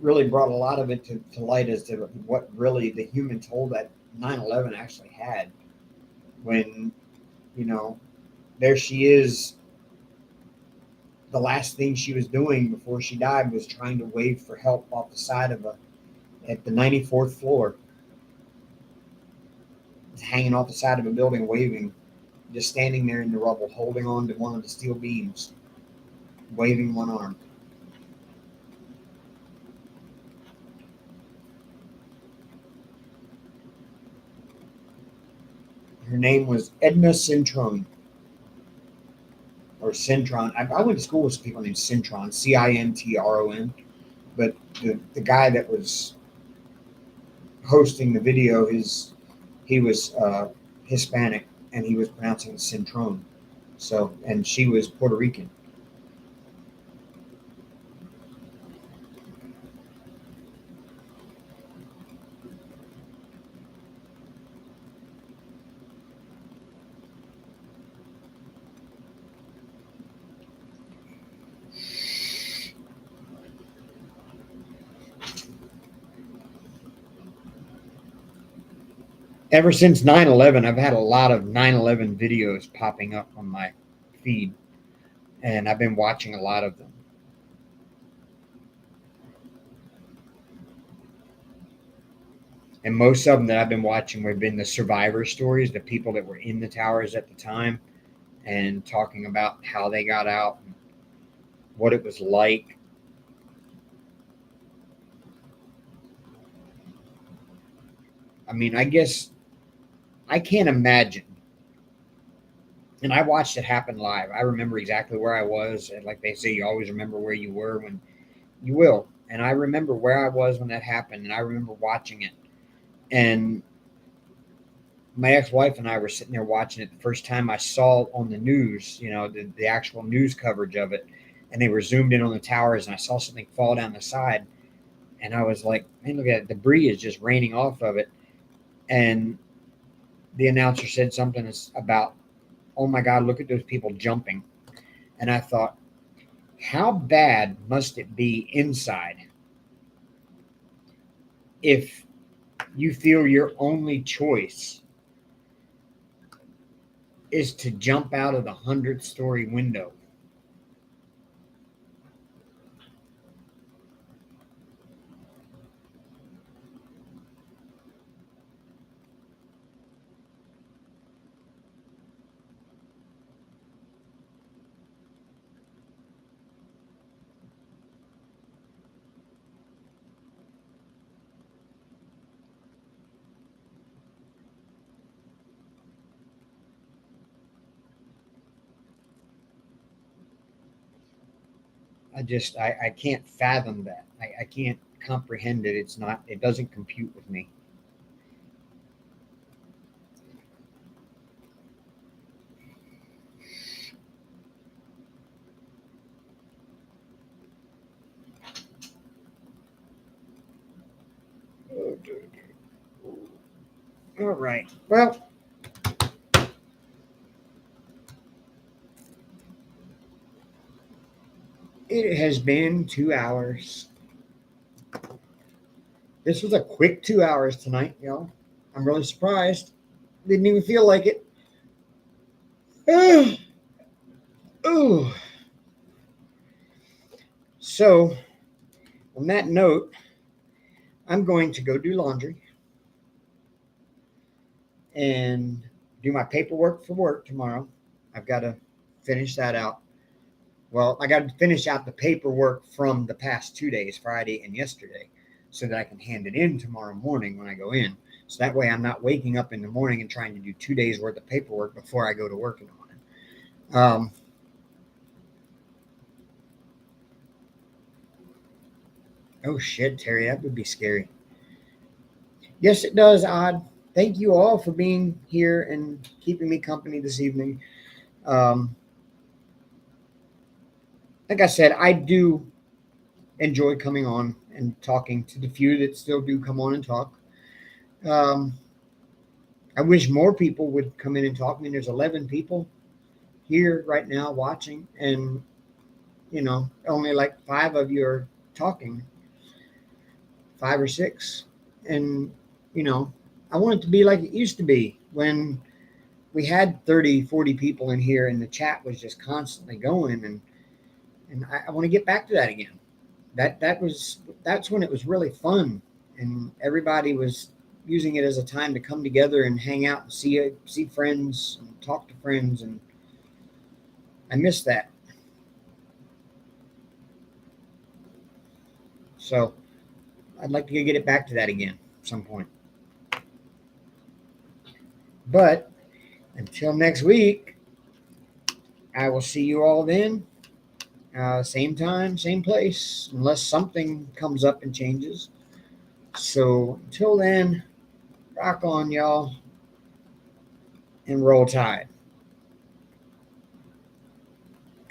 really brought a lot of it to light as to what really the human toll that 9/11 actually had. When, there she is, the last thing she was doing before she died was trying to wave for help off the side at the 94th floor, hanging off the side of a building, waving, just standing there in the rubble, holding on to one of the steel beams, waving one arm. Her name was Edna Cintron, or Cintron. I went to school with some people named Cintron, Cintron, but the guy that was hosting the video, he was Hispanic, and he was pronouncing it Cintron. So, and she was Puerto Rican. Ever since 9/11, I've had a lot of 9/11 videos popping up on my feed, and I've been watching a lot of them. And most of them that I've been watching have been the survivor stories, the people that were in the towers at the time, and talking about how they got out, and what it was like. I mean, I guess I can't imagine. And I watched it happen live. I remember exactly where I was. And like they say, you always remember where you were when you will. And I remember where I was when that happened. And I remember watching it. And my ex-wife and I were sitting there watching it the first time I saw on the news, the actual news coverage of it. And they were zoomed in on the towers. And I saw something fall down the side. And I was like, man, look at it. Debris is just raining off of it. And the announcer said something about, oh my God, look at those people jumping. And I thought, how bad must it be inside if you feel your only choice is to jump out of the 100-story window? I can't fathom that. I can't comprehend it. It doesn't compute with me. All right. Well, it has been 2 hours. This was a quick 2 hours tonight, y'all. I'm really surprised. Didn't even feel like it. Ooh. So, on that note, I'm going to go do laundry and do my paperwork for work tomorrow. I've got to finish that out. Well, I got to finish out the paperwork from the past 2 days, Friday and yesterday, so that I can hand it in tomorrow morning when I go in. So that way I'm not waking up in the morning and trying to do 2 days worth of paperwork before I go to work in the morning. Oh shit, Terry, that would be scary. Yes, it does, Odd. Thank you all for being here and keeping me company this evening. Like I said, I do enjoy coming on and talking to the few that still do come on and talk. I wish more people would come in and talk. I mean, there's 11 people here right now watching, and only like 5 of you are talking, 5 or 6, and I want it to be like it used to be when we had 30, 40 people in here, and the chat was just constantly going, and I want to get back to that again. That's when it was really fun, and everybody was using it as a time to come together and hang out and see friends and talk to friends, and I miss that. So I'd like to get it back to that again at some point. But until next week, I will see you all then. Same time, same place, unless something comes up and changes. So until then, rock on, y'all, and roll tide.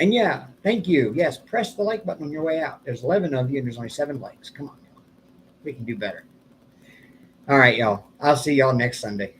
And yeah, thank you. Yes, press the like button on your way out. There's 11 of you, and there's only 7 likes. Come on, y'all. We can do better. All right, y'all. I'll see y'all next Sunday.